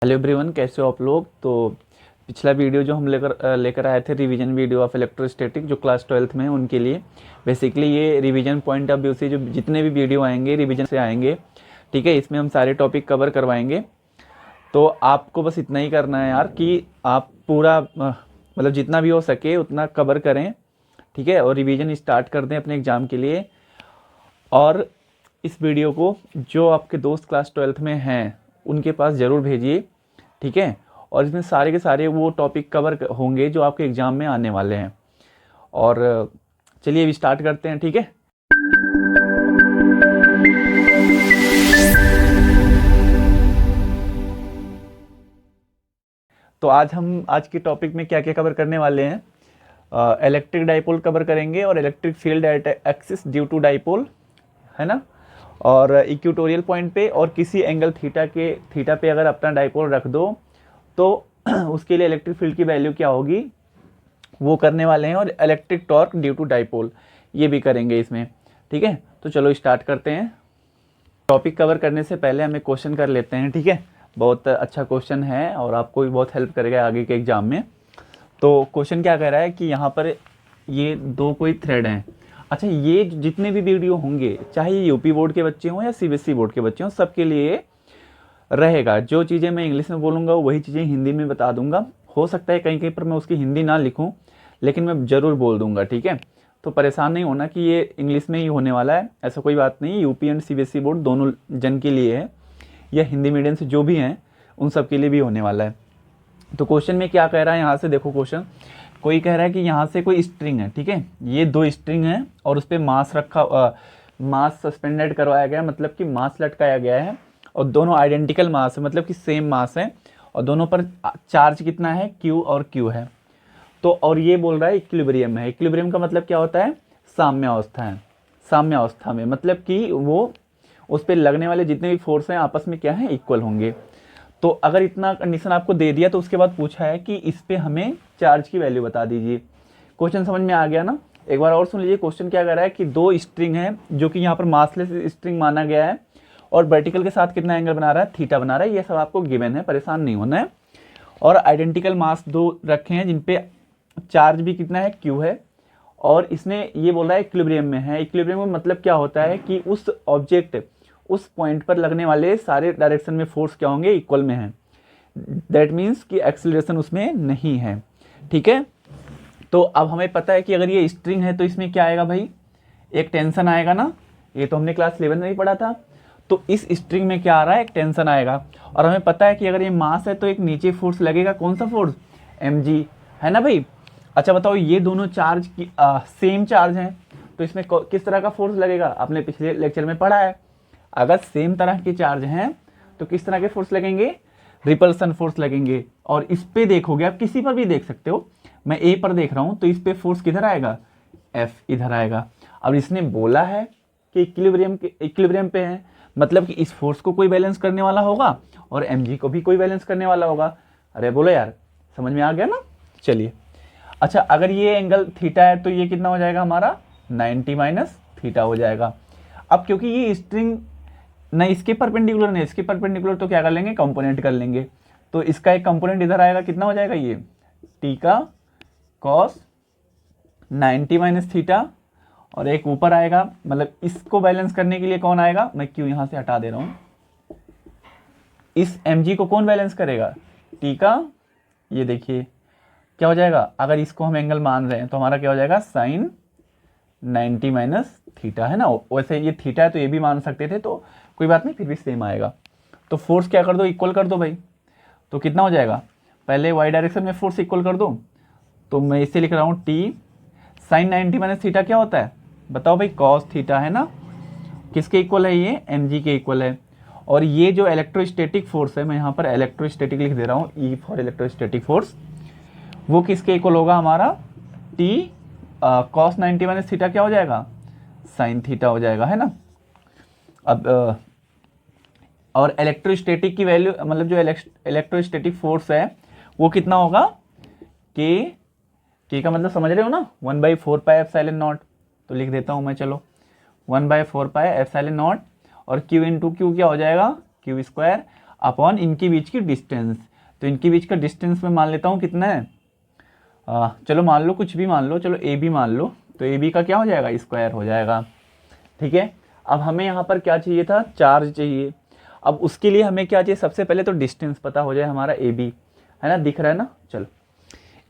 Hello everyone, कैसे हो आप लोग। तो पिछला वीडियो जो हम लेकर आए थे, रिवीजन वीडियो ऑफ इलेक्ट्रोस्टैटिक, जो क्लास 12th में है उनके लिए। बेसिकली ये रिवीजन पॉइंट ऑफ व्यू से जो जितने भी वीडियो आएंगे रिवीजन से आएंगे, ठीक है। इसमें हम सारे टॉपिक कवर करवाएंगे। तो आपको बस इतना ही करना है यार कि आप पूरा मतलब जितना भी हो सके उतना कवर करें, ठीक है। और रिवीजन स्टार्ट कर दें अपने एग्ज़ाम के लिए। और इस वीडियो को जो आपके दोस्त क्लास 12th में हैं उनके पास ज़रूर भेजिए, ठीक है। और इसमें सारे के सारे वो टॉपिक कवर होंगे जो आपके एग्ज़ाम में आने वाले हैं। और चलिए अभी स्टार्ट करते हैं, ठीक है। तो आज के टॉपिक में क्या क्या कवर करने वाले हैं। इलेक्ट्रिक डाइपोल कवर करेंगे और electric field at axis due to dipole, है ना। और इक्वेटोरियल पॉइंट पे और किसी एंगल थीटा पे अगर अपना डाइपोल रख दो तो उसके लिए इलेक्ट्रिक फील्ड की वैल्यू क्या होगी वो करने वाले हैं। और electric torque due to dipole ये भी करेंगे इसमें, ठीक है। तो चलो स्टार्ट करते हैं। टॉपिक कवर करने से पहले हमें क्वेश्चन कर लेते हैं, ठीक है। बहुत अच्छा क्वेश्चन है और आपको भी बहुत हेल्प करेगा आगे के एग्जाम में। तो क्वेश्चन क्या कह रहा है कि यहाँ पर ये दो कोई थ्रेड हैं। अच्छा, ये जितने भी वीडियो होंगे, चाहे ये यूपी बोर्ड के बच्चे हों या सीबीएसई बोर्ड के बच्चे हों, सबके लिए रहेगा। जो चीज़ें मैं इंग्लिश में बोलूँगा वही चीज़ें हिंदी में बता दूंगा। हो सकता है कहीं कहीं पर मैं उसकी हिंदी ना लिखूँ, लेकिन मैं ज़रूर बोल दूंगा, ठीक है। तो परेशान नहीं होना कि ये इंग्लिश में ही होने वाला है, ऐसा कोई बात नहीं। यूपी एंड सीबीएसई बोर्ड दोनों जन के लिए है, या हिंदी मीडियम से जो भी हैं उन सब के लिए भी होने वाला है। तो क्वेश्चन में क्या कह रहा है, यहाँ से देखो क्वेश्चन। कोई कह रहा है कि यहाँ से कोई स्ट्रिंग है, ठीक है। ये दो स्ट्रिंग है और उस पर मास सस्पेंडेड करवाया गया, मतलब कि मास लटकाया गया है। और दोनों आइडेंटिकल मास है, मतलब कि सेम मास है। और दोनों पर चार्ज कितना है, Q और Q है। तो और ये बोल रहा है इक्विलिब्रियम है। इक्विलिब्रियम का मतलब क्या होता है, साम्य अवस्था है। साम्य अवस्था में मतलब कि वो उस पर लगने वाले जितने भी फोर्स हैं आपस में क्या है, इक्वल होंगे। तो अगर इतना कंडीशन आपको दे दिया तो उसके बाद पूछा है कि इस पे हमें चार्ज की वैल्यू बता दीजिए। क्वेश्चन समझ में आ गया ना। एक बार और सुन लीजिए। क्वेश्चन क्या कर रहा है कि दो स्ट्रिंग है जो कि यहाँ पर मासलेस स्ट्रिंग माना गया है, और वर्टिकल के साथ कितना एंगल बना रहा है, थीटा बना रहा है। ये सब आपको गिवन है, परेशान नहीं होना है। और आइडेंटिकल मास दो रखे हैं जिन पे चार्ज भी कितना है, Q है। और इसने ये बोला है इक्विलिब्रियम में है। इक्विलिब्रियम में मतलब क्या होता है कि उस ऑब्जेक्ट उस पॉइंट पर लगने वाले सारे डायरेक्शन में फोर्स क्या होंगे, इक्वल में है। दैट मीन्स कि एक्सेलरेशन उसमें नहीं है, ठीक है। तो अब हमें पता है कि अगर ये स्ट्रिंग है तो इसमें क्या आएगा भाई, एक टेंशन आएगा ना। ये तो हमने क्लास 11 में ही पढ़ा था। तो इस स्ट्रिंग में क्या आ रहा है, एक टेंशन आएगा। और हमें पता है कि अगर ये मास है तो एक नीचे फोर्स लगेगा, कौन सा फोर्स, mg, है ना भाई। अच्छा बताओ, ये दोनों चार्ज की सेम चार्ज हैं तो इसमें किस तरह का फोर्स लगेगा, आपने पिछले लेक्चर में पढ़ा है। अगर सेम तरह के चार्ज हैं तो किस तरह के फोर्स लगेंगे, रिपल्सन फोर्स लगेंगे। और इस पे देखोगे, आप किसी पर भी देख सकते हो, मैं ए पर देख रहा हूं तो इस पे फोर्स किधर आएगा, F इधर आएगा। अब इसने बोला है कि इक्विलिब्रियम पे है, मतलब कि इस फोर्स को कोई बैलेंस करने वाला होगा और mg को भी कोई बैलेंस करने वाला होगा। अरे बोलो यार, समझ में आ गया ना। चलिए, अच्छा अगर ये एंगल थीटा है तो ये कितना हो जाएगा हमारा, 90 माइनस थीटा हो जाएगा। अब क्योंकि ये स्ट्रिंग ना इसके परपेंडिकुलर ना इसके परपेंडिकुलर, तो क्या कर लेंगे, कंपोनेंट कर लेंगे। तो इसका एक कंपोनेंट इधर आएगा, कितना हो जाएगा ये, टी का कॉस 90 माइनस थीटा। और एक ऊपर आएगा, मतलब इसको बैलेंस करने के लिए कौन आएगा, मैं क्यों यहां से हटा दे रहा हूं। इस mg को कौन बैलेंस करेगा, टी का, ये देखिए क्या हो जाएगा, अगर इसको हम एंगल मान रहे हैं तो हमारा क्या हो जाएगा, साइन 90 माइनस थीटा, है ना। वैसे ये थीटा है तो ये भी मान सकते थे, तो कोई बात नहीं, फिर भी सेम आएगा। तो फोर्स क्या कर दो, इक्वल कर दो भाई। तो कितना हो जाएगा, पहले वाई डायरेक्शन में फोर्स इक्वल कर दो। तो मैं इसे लिख रहा हूँ टी साइन 90 माइनस थीटा क्या होता है, बताओ भाई, कॉस थीटा, है ना। किसके इक्वल है ये, mg के इक्वल है। और ये जो इलेक्ट्रोस्टैटिक फोर्स है, मैं यहाँ पर इलेक्ट्रोस्टैटिक लिख दे रहा हूँ, ई फॉर इलेक्ट्रोस्टैटिक फोर्स, वो किसके इक्वल होगा हमारा, टी कॉस 90 माइनस थीटा क्या हो जाएगा, साइन थीटा हो जाएगा, है ना। अब और इलेक्ट्रोस्टैटिक की वैल्यू, मतलब जो इलेक्ट्रोस्टैटिक फोर्स है वो कितना होगा, के का मतलब समझ रहे हो ना, 1/4πε0। तो लिख देता हूं मैं, चलो 1/4πε0। और Q इंटू क्यू क्या हो जाएगा, Q स्क्वायर। अपॉन इनके बीच की डिस्टेंस। तो इनके बीच का डिस्टेंस मैं मान लेता हूँ कितना है, चलो मान लो कुछ भी मान लो, चलो ए बी मान लो, तो ए बी का क्या हो जाएगा, स्क्वायर हो जाएगा। ठीक है, अब हमें यहाँ पर क्या चाहिए था, चार्ज चाहिए। अब उसके लिए हमें क्या चाहिए, सबसे पहले तो डिस्टेंस पता हो जाए हमारा ए बी, है ना, दिख रहा है ना, चलो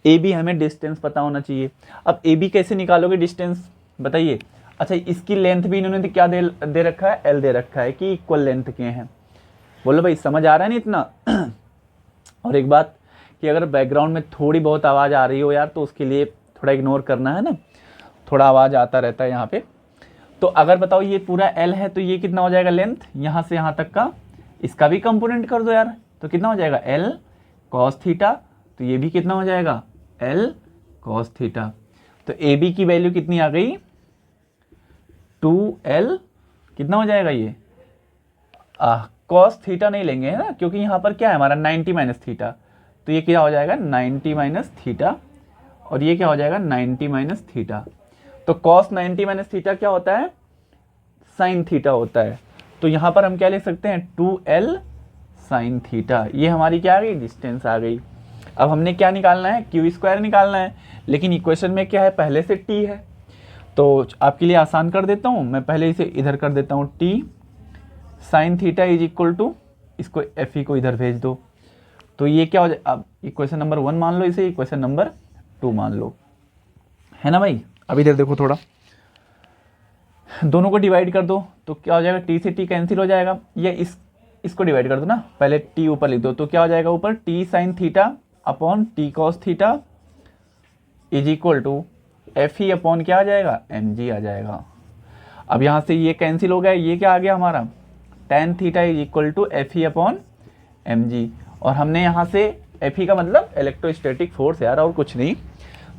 ए बी हमें डिस्टेंस पता होना चाहिए। अब ए बी कैसे निकालोगे डिस्टेंस बताइए। अच्छा, इसकी लेंथ भी इन्होंने क्या दे रखा है, एल दे रखा है कि इक्वल लेंथ के हैं। बोलो भाई समझ आ रहा है नहीं इतना। और एक बात कि अगर बैकग्राउंड में थोड़ी बहुत आवाज़ आ रही हो यार, तो उसके लिए थोड़ा इग्नोर करना है ना, थोड़ा आवाज़ आता रहता है यहाँ पे। तो अगर बताओ ये पूरा एल है, तो ये कितना हो जाएगा लेंथ यहाँ से यहाँ तक का, इसका भी कंपोनेंट कर दो यार, तो कितना हो जाएगा एल कॉस थीटा, तो ये भी कितना हो जाएगा एल कॉस थीटा। तो ए बी की वैल्यू कितनी आ गई, 2l, कितना हो जाएगा ये, कॉस थीटा नहीं लेंगे है ना, क्योंकि यहाँ पर क्या है हमारा 90 माइनस थीटा, तो ये क्या हो जाएगा 90 माइनस थीटा, और ये क्या हो जाएगा 90 माइनस थीटा। तो कॉस 90 माइनस थीटा क्या होता है, साइन थीटा होता है। तो यहाँ पर हम क्या लिख सकते हैं, 2l साइन थीटा। ये हमारी क्या आ गई, डिस्टेंस आ गई। अब हमने क्या निकालना है, क्यू स्क्वायर निकालना है, लेकिन इक्वेशन में क्या है, पहले से t है, तो आपके लिए आसान कर देता हूँ, मैं पहले इसे इधर कर देता हूँ, t sine theta is equal to, इसको एफ ई को इधर भेज दो, तो ये क्या हो जाए, अब इक्वेशन नंबर 1 मान लो इसे, इक्वेशन नंबर 2 मान लो, है ना भाई। अब इधर देखो थोड़ा, दोनों को डिवाइड कर दो, तो क्या हो जाएगा, t से t कैंसिल हो जाएगा, या इसको डिवाइड कर दो ना, पहले t ऊपर लिख दो, तो क्या हो जाएगा ऊपर t sine theta upon t cos theta is equal to F E upon क्या आ जाएगा, एम जी आ जाएगा। अब यहाँ से ये कैंसिल हो गया, ये क्या आ गया हमारा, tan theta is equal to F E upon M G, और हमने यहाँ से एफ ई का मतलब इलेक्ट्रोस्टैटिक फोर्स यार, और कुछ नहीं।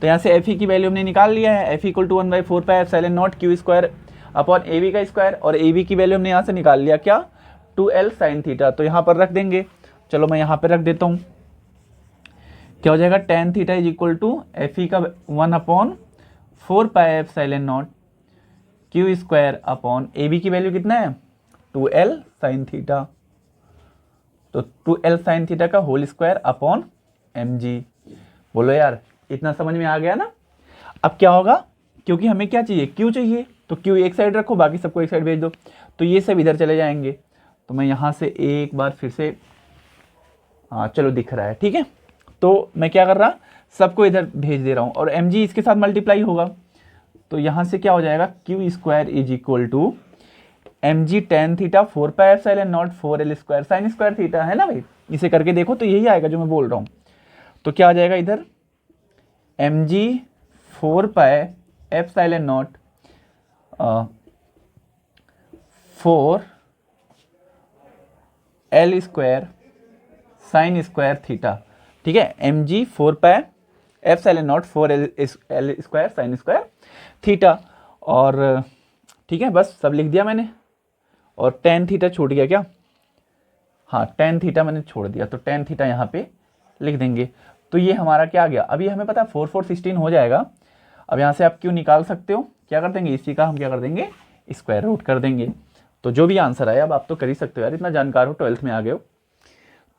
तो यहाँ से एफ ई की वैल्यू हमने निकाल लिया है, F equal to 1/4 pi epsilon naught Q square upon A B का स्क्वायर, और ए बी की वैल्यू हमने यहाँ से निकाल लिया क्या, 2l साइन थीटा, तो यहाँ पर रख देंगे। चलो मैं यहाँ पर रख देता हूँ, क्या हो जाएगा, tan theta is equal to F E का 1/4 pi epsilon naught Q square upon A B की वैल्यू कितना है, 2l साइन थीटा, तो 2l साइन थीटा का whole square upon M G. बोलो यार इतना समझ में आ गया ना। अब क्या होगा, क्योंकि हमें क्या चाहिए, क्यू चाहिए, तो क्यू एक साइड रखो, बाकी सबको एक साइड भेज दो, तो ये सब इधर चले जाएंगे। तो मैं यहाँ से एक बार फिर से, हाँ चलो दिख रहा है, ठीक है। तो मैं क्या कर रहा, सबको इधर भेज दे रहा हूँ, और एम जी इसके साथ मल्टीप्लाई होगा, तो यहाँ से क्या हो जाएगा, Q square is equal to M G tan theta 4 pi epsilon naught 4l square sine square theta, है ना भाई। इसे करके देखो तो यही आएगा जो मैं बोल रहा हूँ। तो क्या आ जाएगा इधर, M G 4 pi epsilon naught 4l square sine square theta, ठीक है, M G 4 pi epsilon naught 4l square sine square theta, और ठीक है बस सब लिख दिया मैंने। और टेन थीटा छूट गया क्या, हाँ टेन थीटा मैंने छोड़ दिया, तो टेन थीटा यहाँ पे लिख देंगे। तो ये हमारा क्या आ गया, अभी हमें पता है 4 4 16 हो जाएगा। अब यहाँ से आप क्यों निकाल सकते हो, क्या कर देंगे, इसी का हम क्या कर देंगे, स्क्वायर रूट कर देंगे। तो जो भी आंसर आया, अब आप तो कर ही सकते हो यार, इतना जानकार हो, 12th में आ गए हो।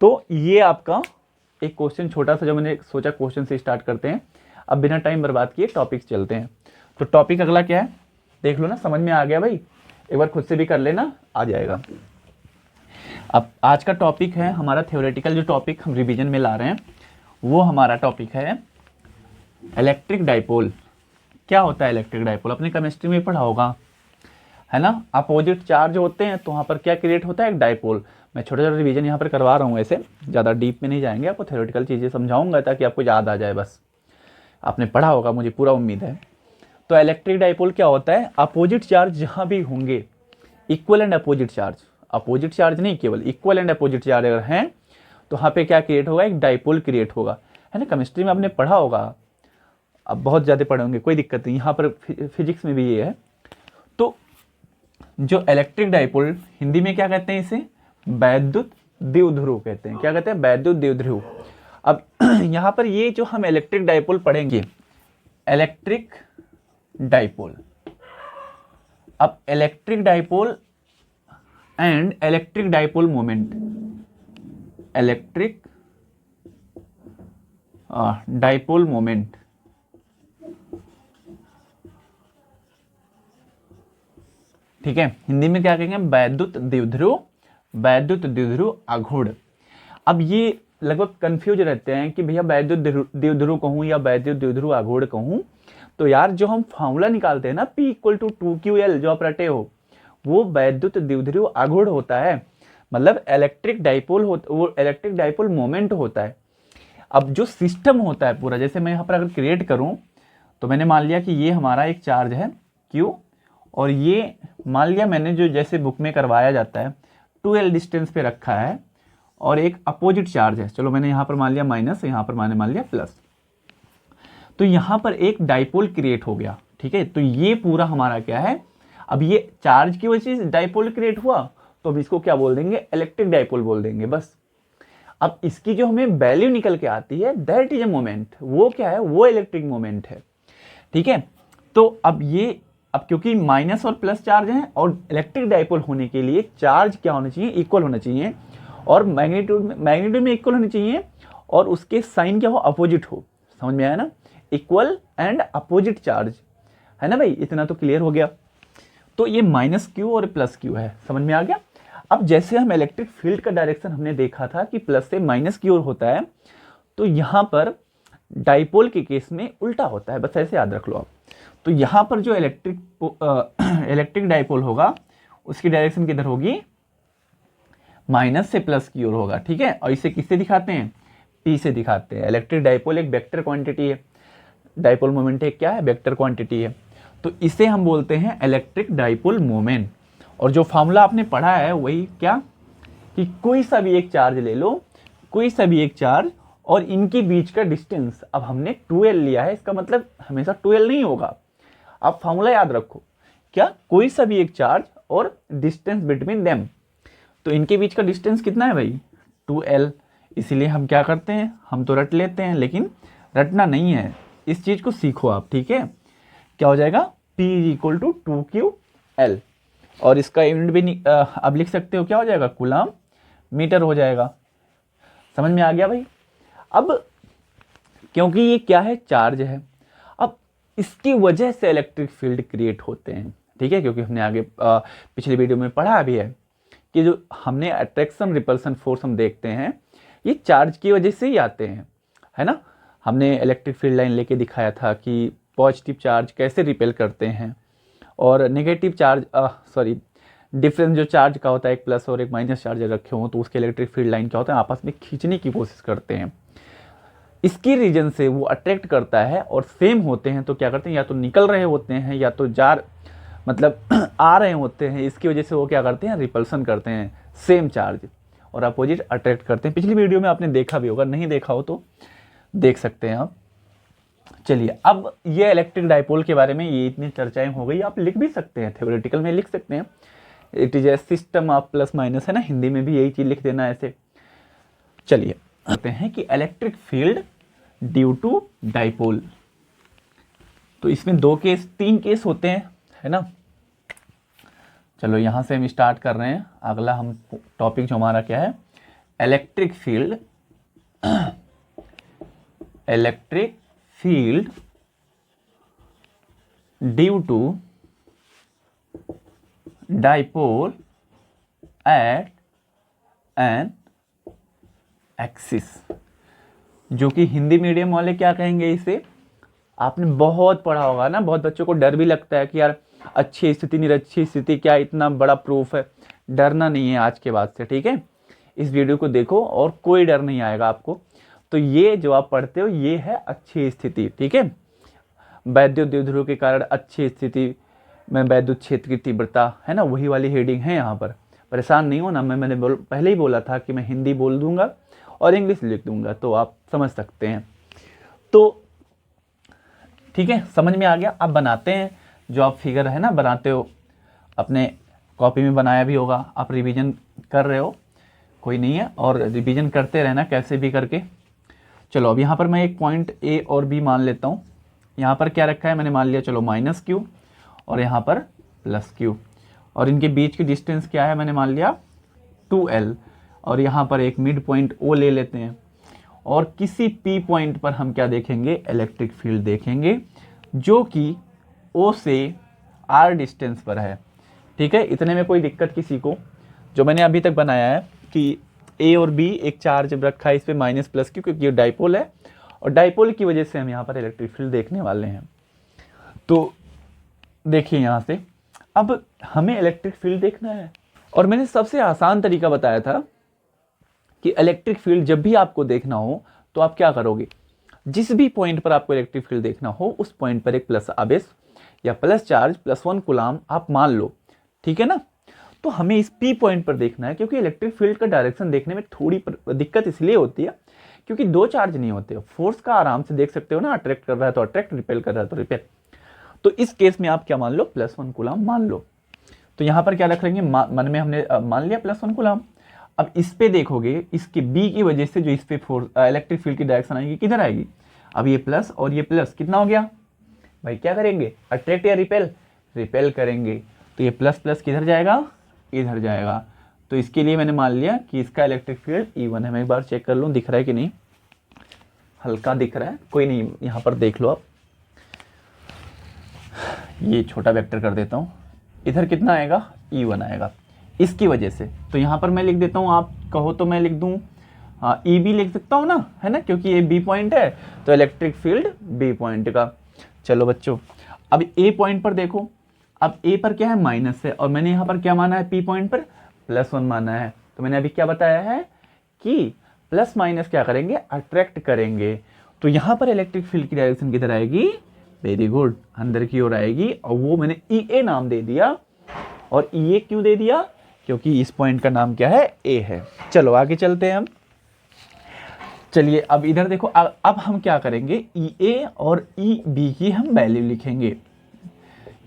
तो ये आपका एक क्वेश्चन छोटा सा जो मैंने सोचा क्वेश्चन से स्टार्ट करते हैं। अब बिना टाइम बर्बाद किए टॉपिक चलते हैं। तो टॉपिक अगला क्या है देख लो ना, समझ में आ गया भाई, एक बार खुद से भी कर लेना, आ जाएगा। अब आज का टॉपिक है हमारा थ्योरेटिकल, जो टॉपिक हम रिवीजन में ला रहे हैं वो हमारा टॉपिक है इलेक्ट्रिक डाइपोल। क्या होता है इलेक्ट्रिक डाइपोल, अपने केमिस्ट्री में पढ़ा होगा, है ना। अपोजिट चार्ज होते हैं तो वहाँ पर क्या क्रिएट होता है, एक डाइपोल। मैं छोटा छोटा रिवीजन यहाँ पर करवा रहा हूँ, ऐसे ज़्यादा डीप में नहीं जाएंगे, आपको थ्योरेटिकल चीज़ें समझाऊंगा ताकि आपको याद आ जाए, बस आपने पढ़ा होगा मुझे पूरा उम्मीद है। तो इलेक्ट्रिक डाइपोल क्या होता है, अपोजिट चार्ज जहाँ भी होंगे, इक्वल एंड अपोजिट चार्ज नहीं, केवल इक्वल एंड अपोजिट चार्ज अगर हैं तो वहाँ पे क्या क्रिएट होगा, एक डाइपोल क्रिएट होगा, है ना। केमिस्ट्री में आपने पढ़ा होगा, अब बहुत ज़्यादा पढ़े होंगे, कोई दिक्कत नहीं, यहाँ पर फिजिक्स में भी ये है। तो जो इलेक्ट्रिक डाइपोल, हिंदी में क्या कहते हैं इसे, वैद्युत द्विध्रुव कहते हैं। क्या कहते हैं, वैद्युत द्विध्रुव। अब यहाँ पर ये जो हम इलेक्ट्रिक डाइपोल पढ़ेंगे, इलेक्ट्रिक डाइपोल, अब electric dipole and electric dipole moment, electric dipole moment. ठीक है, हिंदी में क्या कहेंगे, वैद्युत द्विध्रुव आघूर्ण। अब ये लगभग कंफ्यूज रहते हैं कि भैया वैद्युत द्विध्रुव कहूँ या वैद्युत द्विध्रुव आघूर्ण कहूँ। तो यार जो हम फॉर्मूला निकालते हैं ना, P इक्वल टू 2QL, जो आप रटे हो, वो वैद्युत द्विध्रुव आघूर्ण होता है, मतलब इलेक्ट्रिक डाइपोल वो इलेक्ट्रिक डाइपोल मोमेंट होता है। अब जो सिस्टम होता है पूरा, जैसे मैं यहाँ पर अगर क्रिएट करूँ तो मैंने मान लिया कि ये हमारा एक चार्ज है Q, और ये मान लिया मैंने जो जैसे बुक में करवाया जाता है 2L डिस्टेंस पे रखा है, और एक अपोजिट चार्ज है, चलो मैंने यहाँ पर मान लिया माइनस, यहाँ पर मैंने मान लिया प्लस। तो यहाँ पर एक डाइपोल क्रिएट हो गया। ठीक है, तो ये पूरा हमारा क्या है, अब ये चार्ज की वजह से डाइपोल क्रिएट हुआ, तो अब इसको क्या बोल देंगे, इलेक्ट्रिक डाइपोल बोल देंगे बस। अब इसकी जो हमें वैल्यू निकल के आती है, दैट इज ए मोमेंट, वो क्या है, वो इलेक्ट्रिक मोमेंट है। ठीक है, तो अब क्योंकि माइनस और प्लस चार्ज हैं, और इलेक्ट्रिक डाइपोल होने के लिए चार्ज क्या होना चाहिए, इक्वल होना चाहिए, और मैग्नीट्यूड में इक्वल होनी चाहिए, और उसके साइन क्या हो, अपोजिट हो। समझ में आया ना, इक्वल एंड अपोजिट चार्ज, है ना भाई, इतना तो क्लियर हो गया। तो ये माइनस क्यू और प्लस क्यू है, समझ में आ गया। अब जैसे हम इलेक्ट्रिक फील्ड का डायरेक्शन हमने देखा था कि प्लस से माइनस की ओर होता है, तो यहाँ पर डाइपोल के केस में उल्टा होता है, बस ऐसे याद रख लो आप। तो यहाँ पर जो इलेक्ट्रिक डाइपोल होगा, उसकी डायरेक्शन किधर होगी, माइनस से प्लस की ओर होगा। ठीक है, और इसे किससे दिखाते हैं, P से दिखाते हैं। इलेक्ट्रिक डाइपोल एक वेक्टर क्वांटिटी है, डाइपोल मोमेंट एक क्या है, वेक्टर क्वांटिटी है, तो इसे हम बोलते हैं इलेक्ट्रिक डाइपोल मोमेंट। और जो फॉर्मूला आपने पढ़ा है वही क्या, कि कोई सा भी एक चार्ज ले लो, कोई सा भी एक चार्ज, और इनके बीच का डिस्टेंस, अब हमने 2L लिया है, इसका मतलब हमेशा 2L नहीं होगा। आप फॉर्मूला याद रखो, क्या, कोई सा भी एक चार्ज और डिस्टेंस बिटवीन देम, तो इनके बीच का डिस्टेंस कितना है भाई, 2L। इसीलिए हम क्या करते हैं, हम तो रट लेते हैं, लेकिन रटना नहीं है, इस चीज को सीखो आप। ठीक है, क्या हो जाएगा, P इक्वल टू 2QL, और इसका यूनिट भी अब लिख सकते हो, क्या हो जाएगा, कूलम मीटर हो जाएगा। समझ में आ गया भाई। अब क्योंकि ये क्या है, चार्ज है, अब इसकी वजह से इलेक्ट्रिक फील्ड क्रिएट होते हैं। ठीक है, क्योंकि हमने आगे पिछले वीडियो में पढ़ा भी है कि जो हमने अट्रैक्शन रिपल्सन फोर्स हम देखते हैं, ये चार्ज की वजह से ही आते हैं, है ना। हमने इलेक्ट्रिक फील्ड लाइन लेके दिखाया था कि पॉजिटिव चार्ज कैसे रिपेल करते हैं, और नेगेटिव चार्ज डिफरेंस जो चार्ज का होता है, एक प्लस और एक माइनस चार्ज रखे हों, तो उसके इलेक्ट्रिक फील्ड लाइन क्या होता है, आपस में खींचने की कोशिश करते हैं। इसकी रीजन से वो अट्रैक्ट करता है, और सेम होते हैं तो क्या करते हैं, या तो निकल रहे होते हैं, या तो आ रहे होते हैं, इसकी वजह से वो क्या करते हैं, रिपल्सन करते हैं, सेम चार्ज, और अपोजिट अट्रैक्ट करते हैं। पिछली वीडियो में आपने देखा भी होगा, नहीं देखा हो तो देख सकते हैं आप। चलिए, अब ये इलेक्ट्रिक डाइपोल के बारे में ये इतनी चर्चाएं हो गई, आप लिख भी सकते हैं, थ्योरेटिकल में लिख सकते हैं, it is a system of plus minus, है ना, हिंदी में भी यही चीज लिख देना ऐसे। चलिए कहते हैं कि electric field due to dipole, तो इसमें तीन केस होते हैं, है ना। चलो यहां से हम स्टार्ट कर रहे हैं, अगला हम टॉपिक जो हमारा क्या है, electric field due to dipole at an axis, जो कि हिंदी मीडियम वाले क्या कहेंगे इसे, आपने बहुत पढ़ा होगा ना, बहुत बच्चों को डर भी लगता है कि यार अच्छी स्थिति निरच्छी स्थिति, क्या इतना बड़ा प्रूफ है। डरना नहीं है आज के बाद से, ठीक है, इस वीडियो को देखो और कोई डर नहीं आएगा आपको। तो ये जो आप पढ़ते हो ये है अच्छी स्थिति, ठीक है, वैद्युत द्विध्रुव के कारण अच्छी स्थिति में वैद्युत क्षेत्र की तीव्रता, है ना, वही वाली हेडिंग है यहाँ पर। परेशान नहीं हो ना, मैंने पहले ही बोला था कि मैं हिंदी बोल दूंगा और इंग्लिश लिख दूंगा, तो आप समझ सकते हैं। तो ठीक है, समझ में आ गया। अब बनाते हैं, जो आप फिगर है ना बनाते हो, अपने कॉपी में बनाया भी होगा, आप रिवीजन कर रहे हो, कोई नहीं है, और रिवीजन करते रहना कैसे भी करके। चलो अब यहाँ पर मैं एक पॉइंट ए और बी मान लेता हूँ। यहाँ पर क्या रखा है, मैंने मान लिया चलो माइनस क्यू, और यहाँ पर प्लस क्यू, और इनके बीच की डिस्टेंस क्या है, मैंने मान लिया 2L, और यहाँ पर एक मिड पॉइंट O ले लेते हैं, और किसी P पॉइंट पर हम क्या देखेंगे, इलेक्ट्रिक फील्ड देखेंगे जो कि O से R डिस्टेंस पर है। ठीक है, इतने में कोई दिक्कत किसी को? जो मैंने अभी तक बनाया है कि A और B एक चार्ज रखा है इस पर माइनस प्लस क्यू, क्योंकि ये डाइपोल है और डाइपोल की वजह से हम यहाँ पर इलेक्ट्रिक फील्ड देखने वाले हैं। तो देखिए यहाँ से अब हमें इलेक्ट्रिक फील्ड देखना है, और मैंने सबसे आसान तरीका बताया था कि इलेक्ट्रिक फील्ड जब भी आपको देखना हो तो आप क्या करोगे, जिस भी पॉइंट पर आपको इलेक्ट्रिक फील्ड देखना हो उस पॉइंट पर एक प्लस आवेश या प्लस चार्ज +1 कूलाम आप मान लो। ठीक है ना, तो हमें इस P पॉइंट पर देखना है, क्योंकि इलेक्ट्रिक फील्ड का डायरेक्शन देखने में थोड़ी दिक्कत इसलिए होती है क्योंकि दो चार्ज नहीं होते। फोर्स का आराम से देख सकते हो ना, अट्रैक्ट कर रहा है तो अट्रैक्ट, रिपेल कर रहा है तो रिपेल। तो इस केस में आप क्या मान लो, +1 कूलाम मान लो। तो यहाँ पर क्या रख लेंगे, मन में हमने मान लिया +1 कूलाम। अब इस पे देखोगे, इसके B की वजह से जो इस पे फोर्स इलेक्ट्रिक फील्ड की डायरेक्शन आएगी किधर आएगी, अब ये प्लस और ये प्लस कितना हो गया भाई, क्या करेंगे, अट्रैक्ट या रिपेल, रिपेल करेंगे। तो ये प्लस प्लस किधर जाएगा, इधर जाएगा। तो इसके लिए मैंने मान लिया कि इसका इलेक्ट्रिक फील्ड E1 है। मैं एक बार चेक कर लूँ दिख रहा है कि नहीं, हल्का दिख रहा है, कोई नहीं, यहाँ पर देख लो आप। ये छोटा वेक्टर कर देता हूँ, इधर कितना आएगा, E1 आएगा इसकी वजह से। तो यहाँ पर मैं लिख देता हूँ, आप कहो तो मैं लिख दूँ EB लिख सकता हूँ ना, है ना, क्योंकि ये B पॉइंट है तो इलेक्ट्रिक फील्ड B पॉइंट का। चलो बच्चों, अब A पॉइंट पर देखो, अब A पर क्या है, माइनस है, और मैंने यहाँ पर क्या माना है, P पॉइंट पर +1 माना है। तो मैंने अभी क्या बताया है कि प्लस माइनस क्या करेंगे, अट्रैक्ट करेंगे। तो यहाँ पर इलेक्ट्रिक फील्ड की डायरेक्शन किधर आएगी, वेरी गुड, अंदर की ओर आएगी, और वो मैंने EA नाम दे दिया। और EA क्यों दे दिया, क्योंकि इस पॉइंट का नाम क्या है, A है। चलो आगे चलते हैं हम। चलिए अब इधर देखो, अब हम क्या करेंगे, EA और EB की हम वैल्यू लिखेंगे।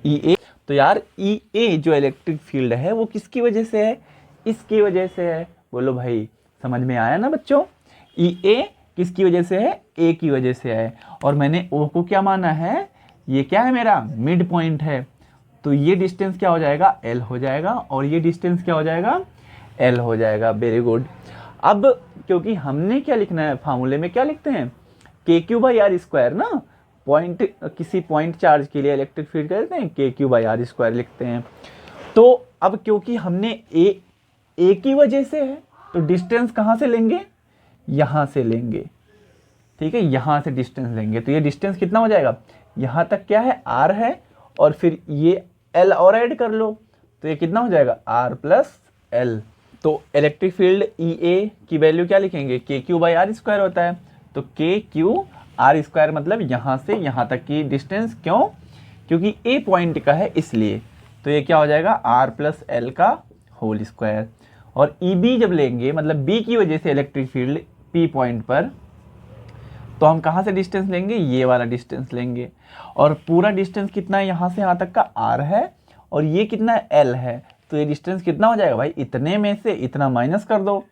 EA, तो यार EA जो इलेक्ट्रिक फील्ड है वो किसकी वजह से है, इसकी वजह से है। बोलो भाई, समझ में आया ना बच्चों, EA किसकी वजह से है, A की वजह से है। और मैंने O को क्या माना है, ये क्या है, मेरा मिड पॉइंट है। तो ये डिस्टेंस क्या हो जाएगा, L हो जाएगा, और ये डिस्टेंस क्या हो जाएगा, L हो जाएगा। Very good. अब क्योंकि हमने क्या लिखना है, फार्मूले में क्या लिखते हैं, KQ/R² ना, पॉइंट, किसी पॉइंट चार्ज के लिए इलेक्ट्रिक फील्ड कहते हैं KQ/R² लिखते हैं। तो अब क्योंकि हमने A की वजह से है तो डिस्टेंस कहाँ से लेंगे, यहाँ से लेंगे। ठीक है, यहाँ से डिस्टेंस लेंगे। तो ये डिस्टेंस कितना हो जाएगा, यहाँ तक क्या है, R है, और फिर ये L और ऐड कर लो, तो ये कितना हो जाएगा, R+L। तो इलेक्ट्रिक फील्ड EA की वैल्यू क्या लिखेंगे, KQ/R² होता है। तो KQ/R² मतलब यहाँ से यहाँ तक की डिस्टेंस, क्यों, क्योंकि A पॉइंट का है इसलिए। तो ये क्या हो जाएगा, R+L का होल स्क्वायर। और EB जब लेंगे, मतलब B की वजह से इलेक्ट्रिक फील्ड P पॉइंट पर, तो हम कहाँ से डिस्टेंस लेंगे, ये वाला डिस्टेंस लेंगे। और पूरा डिस्टेंस कितना है, यहाँ से यहाँ तक का R है, और ये कितना है, L है। तो ये डिस्टेंस कितना हो जाएगा भाई, इतने में से इतना माइनस कर दो,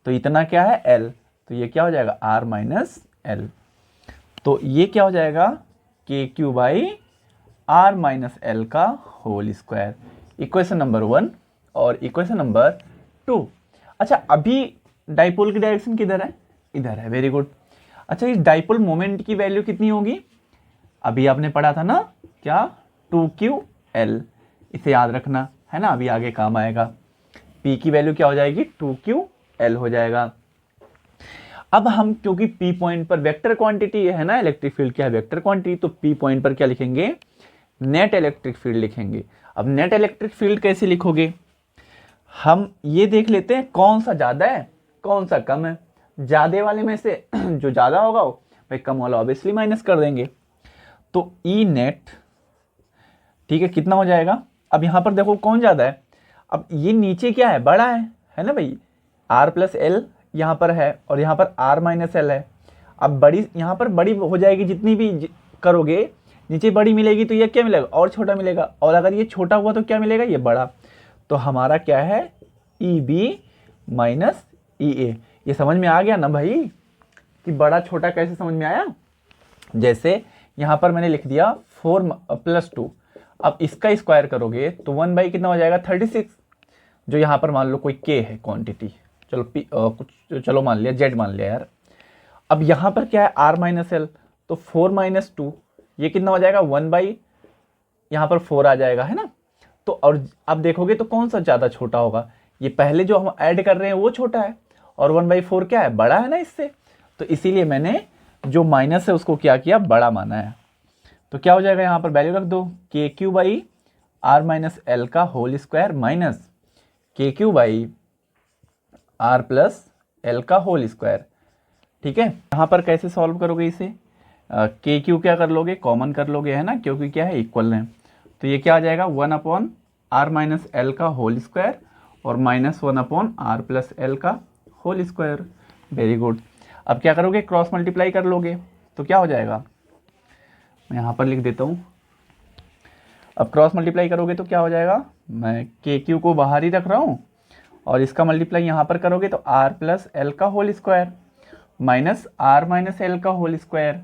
तो इतना क्या है, L। तो ये क्या हो जाएगा, R-L। तो ये क्या हो जाएगा, KQ/R-L का होल स्क्वायर। इक्वेशन नंबर 1 और इक्वेशन नंबर 2। अच्छा, अभी डाइपोल की डायरेक्शन किधर है, इधर है। Very good. अच्छा, इस डाइपोल मोमेंट की वैल्यू कितनी होगी, अभी आपने पढ़ा था ना, क्या, 2QL। इसे याद रखना है ना, अभी आगे काम आएगा। P की वैल्यू क्या हो जाएगी, 2QL हो जाएगा। अब हम क्योंकि P पॉइंट पर वेक्टर क्वांटिटी है ना, इलेक्ट्रिक फील्ड क्या है, वेक्टर क्वांटिटी, तो P पॉइंट पर क्या लिखेंगे, नेट इलेक्ट्रिक फील्ड लिखेंगे। अब नेट इलेक्ट्रिक फील्ड कैसे लिखोगे, हम ये देख लेते हैं कौन सा ज़्यादा है कौन सा कम है। ज़्यादा वाले में से जो ज़्यादा होगा वो भाई कम वाला ऑब्वियसली माइनस कर देंगे। तो E नेट, ठीक है, कितना हो जाएगा। अब यहाँ पर देखो कौन ज़्यादा है, अब ये नीचे क्या है, बड़ा है ना भाई, R+L यहाँ पर है, और यहाँ पर R-L है। अब बड़ी यहाँ पर बड़ी हो जाएगी, जितनी भी करोगे नीचे बड़ी मिलेगी, तो ये क्या मिलेगा, और छोटा मिलेगा। और अगर ये छोटा हुआ तो क्या मिलेगा, ये बड़ा। तो हमारा क्या है, EB माइनस EA। ये समझ में आ गया ना भाई कि बड़ा छोटा कैसे समझ में आया। जैसे यहाँ पर मैंने लिख दिया 4+2, अब इसका स्क्वायर करोगे तो 1 बाई कितना हो जाएगा, 36। जो यहाँ पर मान लो कोई K है क्वांटिटी, चलो कुछ चलो मान लिया जेड मान लिया यार। अब यहाँ पर क्या है आर माइनस एल, तो 4 माइनस 2 ये कितना हो जाएगा 1 बाई यहाँ पर 4 आ जाएगा, है ना। तो और अब देखोगे तो कौन सा ज़्यादा छोटा होगा, ये पहले जो हम ऐड कर रहे हैं वो छोटा है और 1/4 क्या है बड़ा है ना इससे, तो इसीलिए मैंने जो माइनस है उसको क्या किया बड़ा माना है। तो क्या हो जाएगा यहाँ पर वैल्यू रख दो K Q by R minus L का whole square minus K Q by R plus L का होल स्क्वायर। ठीक है, यहाँ पर कैसे सॉल्व करोगे इसे, के क्यू क्या कर लोगे कॉमन कर लोगे, है ना, क्योंकि क्या है इक्वल है। तो ये क्या आ जाएगा 1 अपॉन आर माइनस एल का होल स्क्वायर और minus 1 upon R plus L का होल स्क्वायर। Very good. अब क्या करोगे क्रॉस मल्टीप्लाई कर लोगे तो क्या हो जाएगा, मैं यहाँ पर लिख देता हूँ। अब क्रॉस मल्टीप्लाई करोगे तो क्या हो जाएगा, मैं के क्यू को बाहर ही रख रहा हूँ और इसका मल्टीप्लाई यहाँ पर करोगे तो आर प्लस एल का whole square minus R minus L का होल स्क्वायर।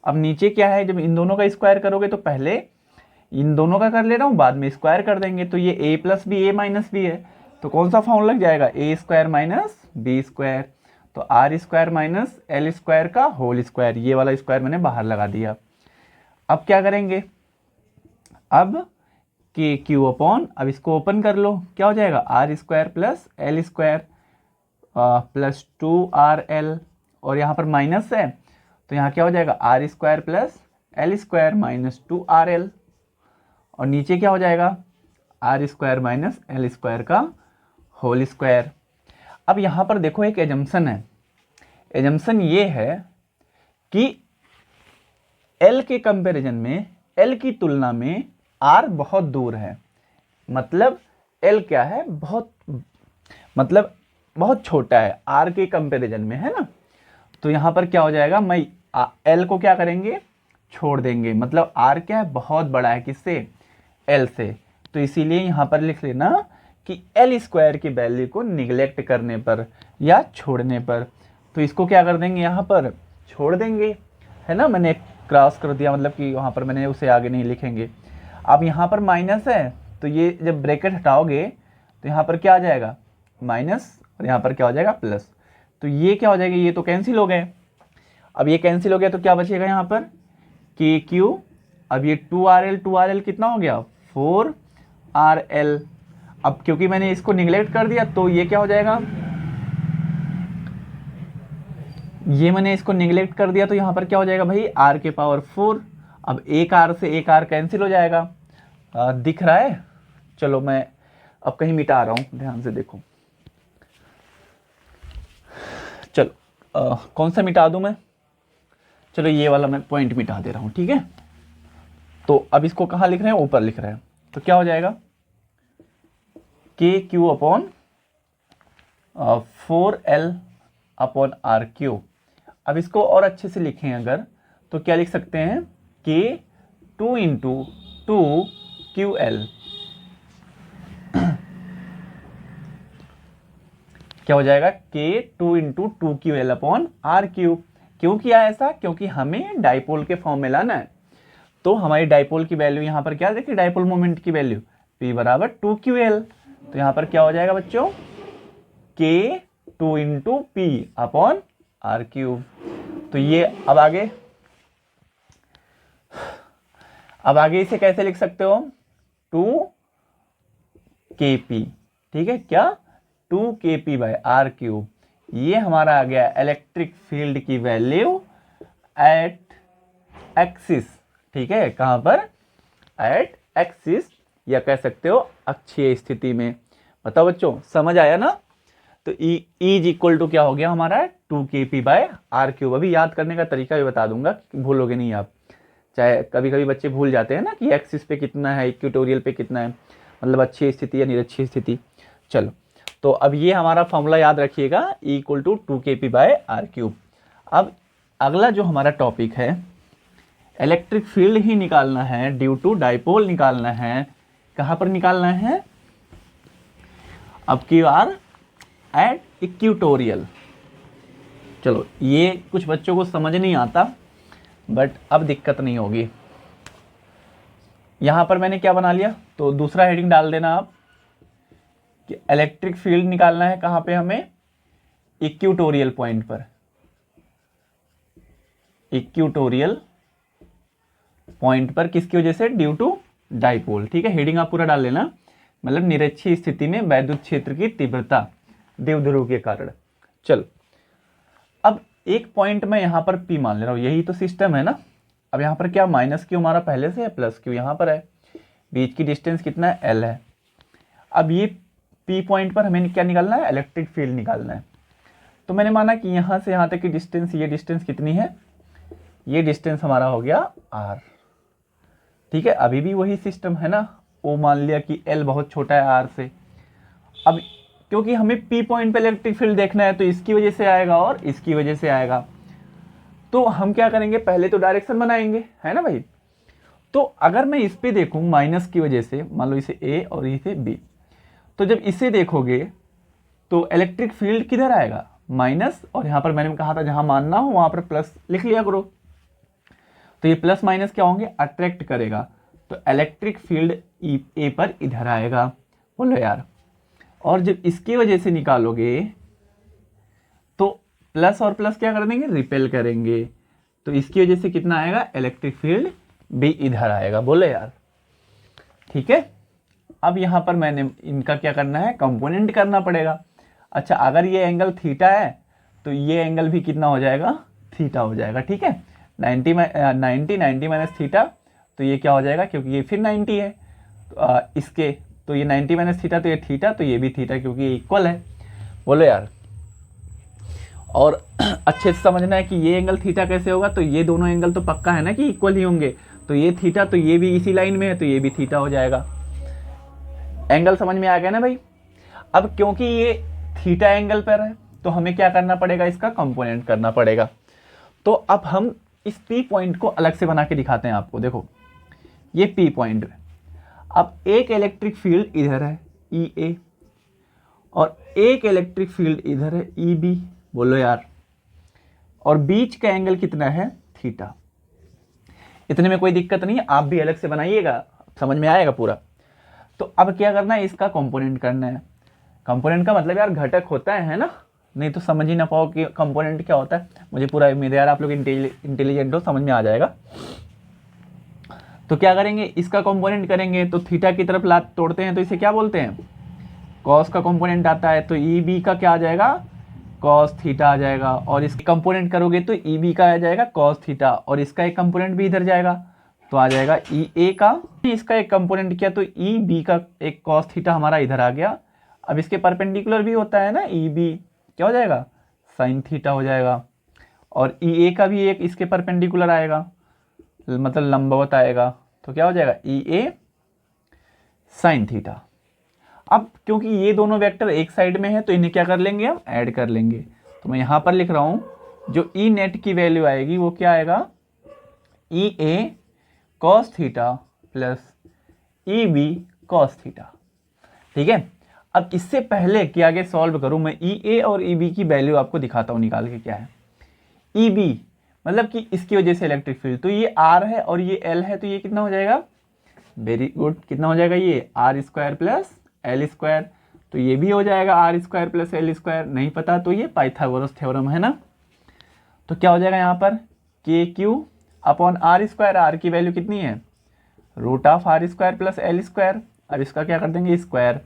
अब नीचे क्या है, जब इन दोनों का स्क्वायर करोगे तो पहले इन दोनों का कर ले रहा हूँ बाद में स्क्वायर कर देंगे, तो ये A plus B A minus B है, तो कौन सा फॉर्मूला लग जाएगा A square minus B square, तो R square minus L square का होल स्क्वायर, ये वाला स्क्वायर मैंने बाहर लगा दिया। अब क्या करेंगे, अब के क्यू अपॉन, अब इसको ओपन कर लो, क्या हो जाएगा R square plus L square plus 2RL और यहाँ पर माइनस है तो यहाँ क्या हो जाएगा R square plus L square minus 2RL और नीचे क्या हो जाएगा R square minus L square का होल स्क्वायर। अब यहाँ पर देखो एक एजम्पशन है, एजम्पशन ये है कि L के कंपैरिजन में, L की तुलना में R बहुत दूर है, मतलब L क्या है बहुत, मतलब बहुत छोटा है R के कंपैरिजन में, है ना। तो यहाँ पर क्या हो जाएगा, मैं L को क्या करेंगे छोड़ देंगे, मतलब R क्या है बहुत बड़ा है किससे L से, तो इसीलिए यहाँ पर लिख लेना कि L स्क्वायर की वैल्यू को निगलेक्ट करने पर या छोड़ने पर, तो इसको क्या कर देंगे यहाँ पर छोड़ देंगे, है ना, मैंने क्रॉस कर दिया, मतलब कि वहाँ पर मैंने उसे आगे नहीं लिखेंगे। अब यहाँ पर माइनस है तो ये जब ब्रैकेट हटाओगे तो यहाँ पर क्या आ जाएगा माइनस और यहाँ पर क्या हो जाएगा प्लस, तो ये क्या हो जाएगा ये तो कैंसिल हो गए। अब ये कैंसिल हो गया तो क्या बचेगा यहाँ पर के क्यू, अब ये 2RL कितना हो गया 4RL। अब क्योंकि मैंने इसको निगलेक्ट कर दिया तो ये क्या हो जाएगा, ये मैंने इसको निगलेक्ट कर दिया तो यहाँ पर क्या हो जाएगा भाई R के पावर 4। अब एक R से एक R कैंसिल हो जाएगा, दिख रहा है। चलो मैं अब कहीं मिटा रहा हूँ, ध्यान से देखो। चलो कौन सा मिटा दूँ मैं, चलो ये वाला मैं पॉइंट मिटा दे रहा हूँ, ठीक है। तो अब इसको कहाँ लिख रहे हैं ऊपर लिख रहे हैं, तो क्या हो जाएगा K Q upon 4L upon R Q. अब इसको और अच्छे से लिखें अगर तो क्या लिख सकते हैं के 2 इंटू 2QL क्या हो जाएगा के 2 into 2QL upon R Q. क्यों किया ऐसा, क्योंकि हमें डाइपोल के फॉर्म में लाना है, तो हमारी डाइपोल की वैल्यू यहाँ पर क्या देखिए डाइपोल मोमेंट की वैल्यू P बराबर 2QL, तो यहाँ पर क्या हो जाएगा बच्चों के 2 into P upon R cube. तो ये अब आगे इसे कैसे लिख सकते हो 2KP, ठीक है, क्या 2KP बाय आर क्यूब। ये हमारा आ गया इलेक्ट्रिक फील्ड की वैल्यू एट एक्सिस, ठीक है, कहां पर एट एक्सिस, या कह सकते हो अक्षीय स्थिति में। बताओ बच्चों समझ आया ना। तो E इज इक्वल टू क्या हो गया हमारा 2KP बाय आर क्यूब। अभी याद करने का तरीका भी बता दूंगा, भूलोगे नहीं आप, चाहे कभी कभी बच्चे भूल जाते हैं ना कि एक्सिस पे कितना है इक्वेटोरियल पे कितना है, मतलब अच्छी स्थिति या निरक्षीय स्थिति। चलो तो अब ये हमारा फॉर्मूला याद रखिएगा E equal to 2KP by are cube. अब अगला जो हमारा टॉपिक है इलेक्ट्रिक फील्ड ही निकालना है, ड्यू टू डाइपोल निकालना है। कहां पर निकालना है, अब की बार एट इक्वेटोरियल। चलो ये कुछ बच्चों को समझ नहीं आता, बट अब दिक्कत नहीं होगी। यहां पर मैंने क्या बना लिया, तो दूसरा हेडिंग डाल देना आप कि इलेक्ट्रिक फील्ड निकालना है कहां पे हमें इक्यूटोरियल पॉइंट पर, इक्यूटोरियल पॉइंट पर किसकी वजह से? Due to dipole. ठीक है, हेडिंग आप पूरा डाल लेना, मतलब निरक्षीय स्थिति में वैद्युत क्षेत्र की तीव्रता द्विध्रुव के कारण। चल अब एक पॉइंट में यहां पर P मान ले रहा हूं, यही तो सिस्टम है ना। अब यहां पर क्या माइनस क्यू हमारा पहले से है, प्लस क्यू यहां पर है, बीच की डिस्टेंस कितना है? L है। अब ये P पॉइंट पर हमें क्या निकालना है? इलेक्ट्रिक फील्ड निकालना है। तो मैंने माना कि यहां से यहां तक की डिस्टेंस, ये डिस्टेंस कितनी है? ये डिस्टेंस हमारा हो गया R। ठीक है, अभी भी वही सिस्टम है ना। ओ मान लिया कि L बहुत छोटा है R से। अब क्योंकि हमें P पॉइंट पे इलेक्ट्रिक फील्ड देखना है, तो इसकी वजह से आएगा और इसकी वजह से आएगा। तो हम क्या करेंगे? पहले तो डायरेक्शन बनाएंगे, है ना भाई। तो अगर मैं इस पे देखूं माइनस की वजह से, मान लो इसे A और इसे B, तो जब इसे देखोगे तो इलेक्ट्रिक फील्ड किधर आएगा? माइनस, और यहां पर मैंने कहा था जहां मानना हो वहां पर प्लस लिख लिया करो। तो ये प्लस माइनस क्या होंगे? अट्रैक्ट करेगा, तो इलेक्ट्रिक फील्ड ए पर इधर आएगा। बोलो यार। और जब इसकी वजह से निकालोगे तो प्लस और प्लस क्या कर देंगे? रिपेल करेंगे, तो इसकी वजह से कितना आएगा? इलेक्ट्रिक फील्ड भी इधर आएगा। बोलो यार, ठीक है। अब यहां पर मैंने इनका क्या करना है? कंपोनेंट करना पड़ेगा। अच्छा, अगर ये एंगल थीटा है तो ये एंगल भी कितना हो जाएगा? थीटा हो जाएगा। ठीक है, 90 माइनस थीटा, तो ये क्या हो जाएगा? क्योंकि ये फिर 90 है इसके, तो ये 90 माइनस थीटा, तो ये थीटा, तो ये भी थीटा, क्योंकि ये इक्वल है। बोलो यार। और अच्छे से समझना है कि ये एंगल थीटा कैसे होगा, तो ये दोनों एंगल तो पक्का है ना कि इक्वल ही होंगे, तो ये थीटा, तो ये भी इसी लाइन में है, तो ये भी थीटा हो जाएगा। एंगल समझ में आ गया ना भाई। अब क्योंकि ये थीटा एंगल पर है, तो हमें क्या करना पड़ेगा? इसका कंपोनेंट करना पड़ेगा। तो अब हम इस P पॉइंट को अलग से बना के दिखाते हैं आपको। देखो ये P पॉइंट है। अब एक इलेक्ट्रिक फील्ड इधर है EA, और एक इलेक्ट्रिक फील्ड इधर है EB। बोलो यार। और बीच का एंगल कितना है? थीटा। इतने में कोई दिक्कत नहीं है, आप भी अलग से बनाइएगा, समझ में आएगा पूरा। तो अब क्या करना है? इसका कंपोनेंट करना है। कंपोनेंट का मतलब यार घटक होता है ना, नहीं तो समझ ही ना पाओ कि कंपोनेंट क्या होता है। मुझे पूरा उम्मीद है यार आप लोग इंटेलिजेंट हो, समझ में आ जाएगा। तो क्या करेंगे? इसका कंपोनेंट करेंगे, तो थीटा की तरफ लात तोड़ते हैं, तो इसे क्या बोलते हैं? कॉस का कंपोनेंट आता है, तो EB का क्या आ जाएगा? कॉस थीटा आ जाएगा। और इसके कंपोनेंट करोगे तो EB का आ जाएगा कॉस थीटा, और इसका एक कंपोनेंट भी इधर जाएगा, तो आ जाएगा EA का। इसका एक कंपोनेंट किया तो EB का एक कॉस थीटा हमारा इधर आ गया। अब इसके परपेंडिकुलर भी होता है ना, EB क्या हो जाएगा? साइन थीटा हो जाएगा। और EA का भी एक इसके परपेंडिकुलर आएगा, मतलब लंबवत आएगा, तो क्या हो जाएगा? EA sine theta. अब क्योंकि ये दोनों वेक्टर एक साइड में है, तो इन्हें क्या कर लेंगे? हम ऐड कर लेंगे। तो मैं यहां पर लिख रहा हूं, जो E नेट की वैल्यू आएगी वो क्या आएगा? EA cos theta plus EB cos theta. ठीक है। अब इससे पहले कि आगे सॉल्व करूं, मैं EA और EB की वैल्यू आपको दिखाता हूं निकाल के। क्या है EB? मतलब कि इसकी वजह से इलेक्ट्रिक फील्ड, तो ये R है और ये L है, तो ये कितना हो जाएगा? वेरी गुड, कितना हो जाएगा? ये R² प्लस L²। तो ये भी हो जाएगा R² प्लस L²। नहीं पता तो ये पाइथागोरस थ्योरम है ना। तो क्या हो जाएगा यहाँ पर? KQ upon R²। R की वैल्यू कितनी है? Root of R² plus L²। अब इसका क्या कर देंगे? स्क्वायर।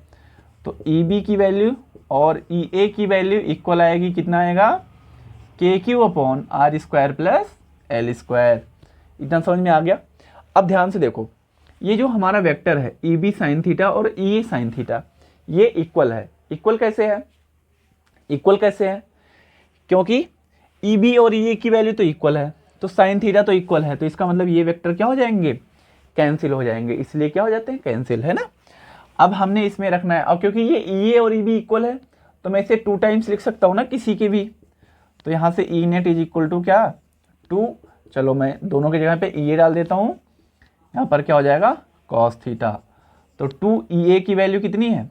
तो EB की वैल्यू और EA की वैल्यू इक्वल आएगी, कितना आएगा? KQ upon R² plus L²। इतना समझ में आ गया। अब ध्यान से देखो, ये जो हमारा वेक्टर है EB साइन थीटा और EA साइन थीटा, ये इक्वल है। इक्वल कैसे है? इक्वल कैसे है? क्योंकि EB और EA की वैल्यू तो इक्वल है, तो साइन थीटा तो इक्वल है, तो इसका मतलब ये वेक्टर क्या हो जाएंगे? कैंसिल हो जाएंगे। इसलिए क्या हो जाते हैं? कैंसिल, है ना। अब हमने इसमें रखना है, और क्योंकि ये EA और EB इक्वल है, तो मैं इसे 2 टाइम्स लिख सकता हूँ ना किसी के भी। तो यहाँ से E net is equal to क्या? 2। चलो मैं दोनों की जगह पे EA डाल देता हूँ। यहाँ पर क्या हो जाएगा? Cos theta. तो 2EA की वैल्यू कितनी है?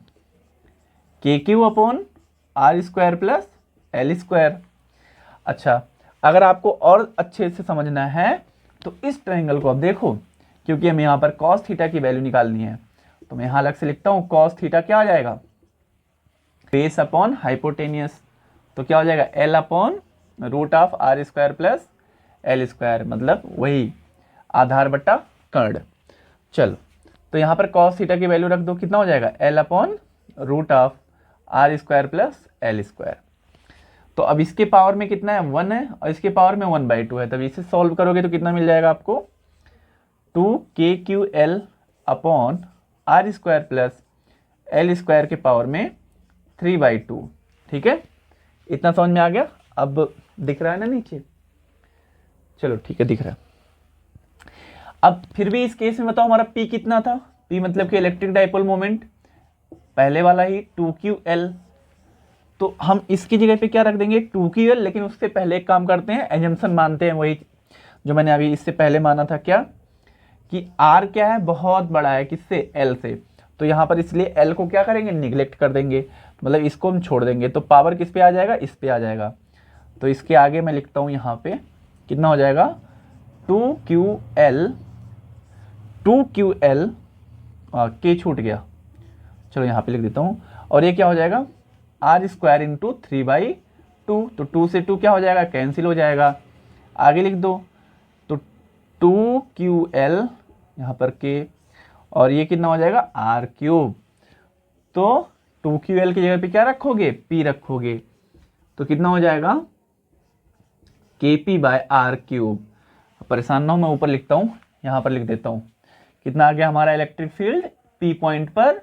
KQ upon R² plus L²। अच्छा, अगर आपको और अच्छे से समझना है तो इस ट्रायंगल को अब देखो, क्योंकि हमें यहाँ पर कॉस थीटा की वैल्यू निकालनी है, तो मैं यहाँ अलग से लिखता हूँ। कॉस थीटा क्या आ जाएगा? Base upon hypotenuse. तो क्या हो जाएगा L upon root of R square plus L square, मतलब वही आधार बट्टा कर्ण। चलो तो यहाँ पर कॉस थीटा की वैल्यू रख दो, कितना हो जाएगा L upon root of R square plus L square. तो अब इसके पावर में कितना है 1 है और इसके पावर में 1/2 है, तब इसे सॉल्व करोगे तो कितना मिल जाएगा आपको 2kql upon R square plus L square के पावर में 3/2। ठीक है, इतना समझ में आ गया। अब दिख रहा है ना नीचे, चलो ठीक है दिख रहा है। अब फिर भी इस केस में बताओ हमारा P कितना था, P मतलब कि इलेक्ट्रिक डाइपोल मोमेंट पहले वाला ही 2ql, तो हम इसकी जगह पे क्या रख देंगे 2ql, लेकिन उससे पहले एक काम करते हैं, एजम्पशन मानते हैं वही जो मैंने अभी इससे पहले माना था, क्या कि r क्या है बहुत बड़ा है किससे l से, तो यहाँ पर इसलिए l को क्या करेंगे निगलेक्ट कर देंगे, मतलब इसको हम छोड़ देंगे, तो पावर किस पे आ जाएगा इस पे आ जाएगा। तो इसके आगे मैं लिखता हूँ यहाँ पे कितना हो जाएगा 2ql के छूट गया, चलो यहाँ पे लिख देता हूँ, और ये क्या हो जाएगा आर स्क्वायर इंटू 3/2, तो 2 से 2 क्या हो जाएगा कैंसिल हो जाएगा, आगे लिख दो तो 2ql यहाँ पर के, और ये कितना हो जाएगा आर क्यूब, तो 2ql की जगह पे क्या रखोगे p रखोगे, तो कितना हो जाएगा kp/r³। परेशान ना हो, मैं ऊपर लिखता हूँ, यहाँ पर लिख देता हूँ, कितना आ गया हमारा इलेक्ट्रिक फील्ड p पॉइंट पर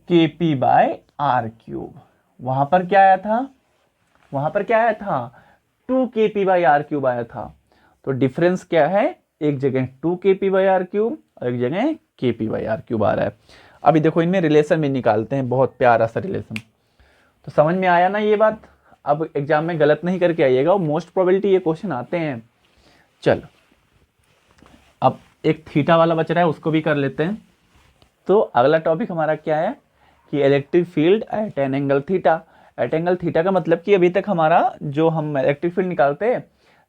kp/r³। वहां पर क्या आया था, वहां पर क्या आया था 2kp/r³ आया था, तो डिफरेंस क्या है, एक जगह 2kp/r³ और एक जगह kp/r³ आ रहा है। अभी देखो इनमें रिलेशन भी निकालते हैं, बहुत प्यारा सा रिलेशन। तो समझ में आया ना ये बात, अब एग्जाम में गलत नहीं करके आइएगा, मोस्ट प्रोबेबिलिटी ये क्वेश्चन आते हैं। चलो अब एक थीटा वाला बच रहा है, उसको भी कर लेते हैं। तो अगला टॉपिक हमारा क्या है कि electric field at an angle theta. At angle theta का मतलब कि अभी तक हमारा जो हम इलेक्ट्रिक फील्ड निकालते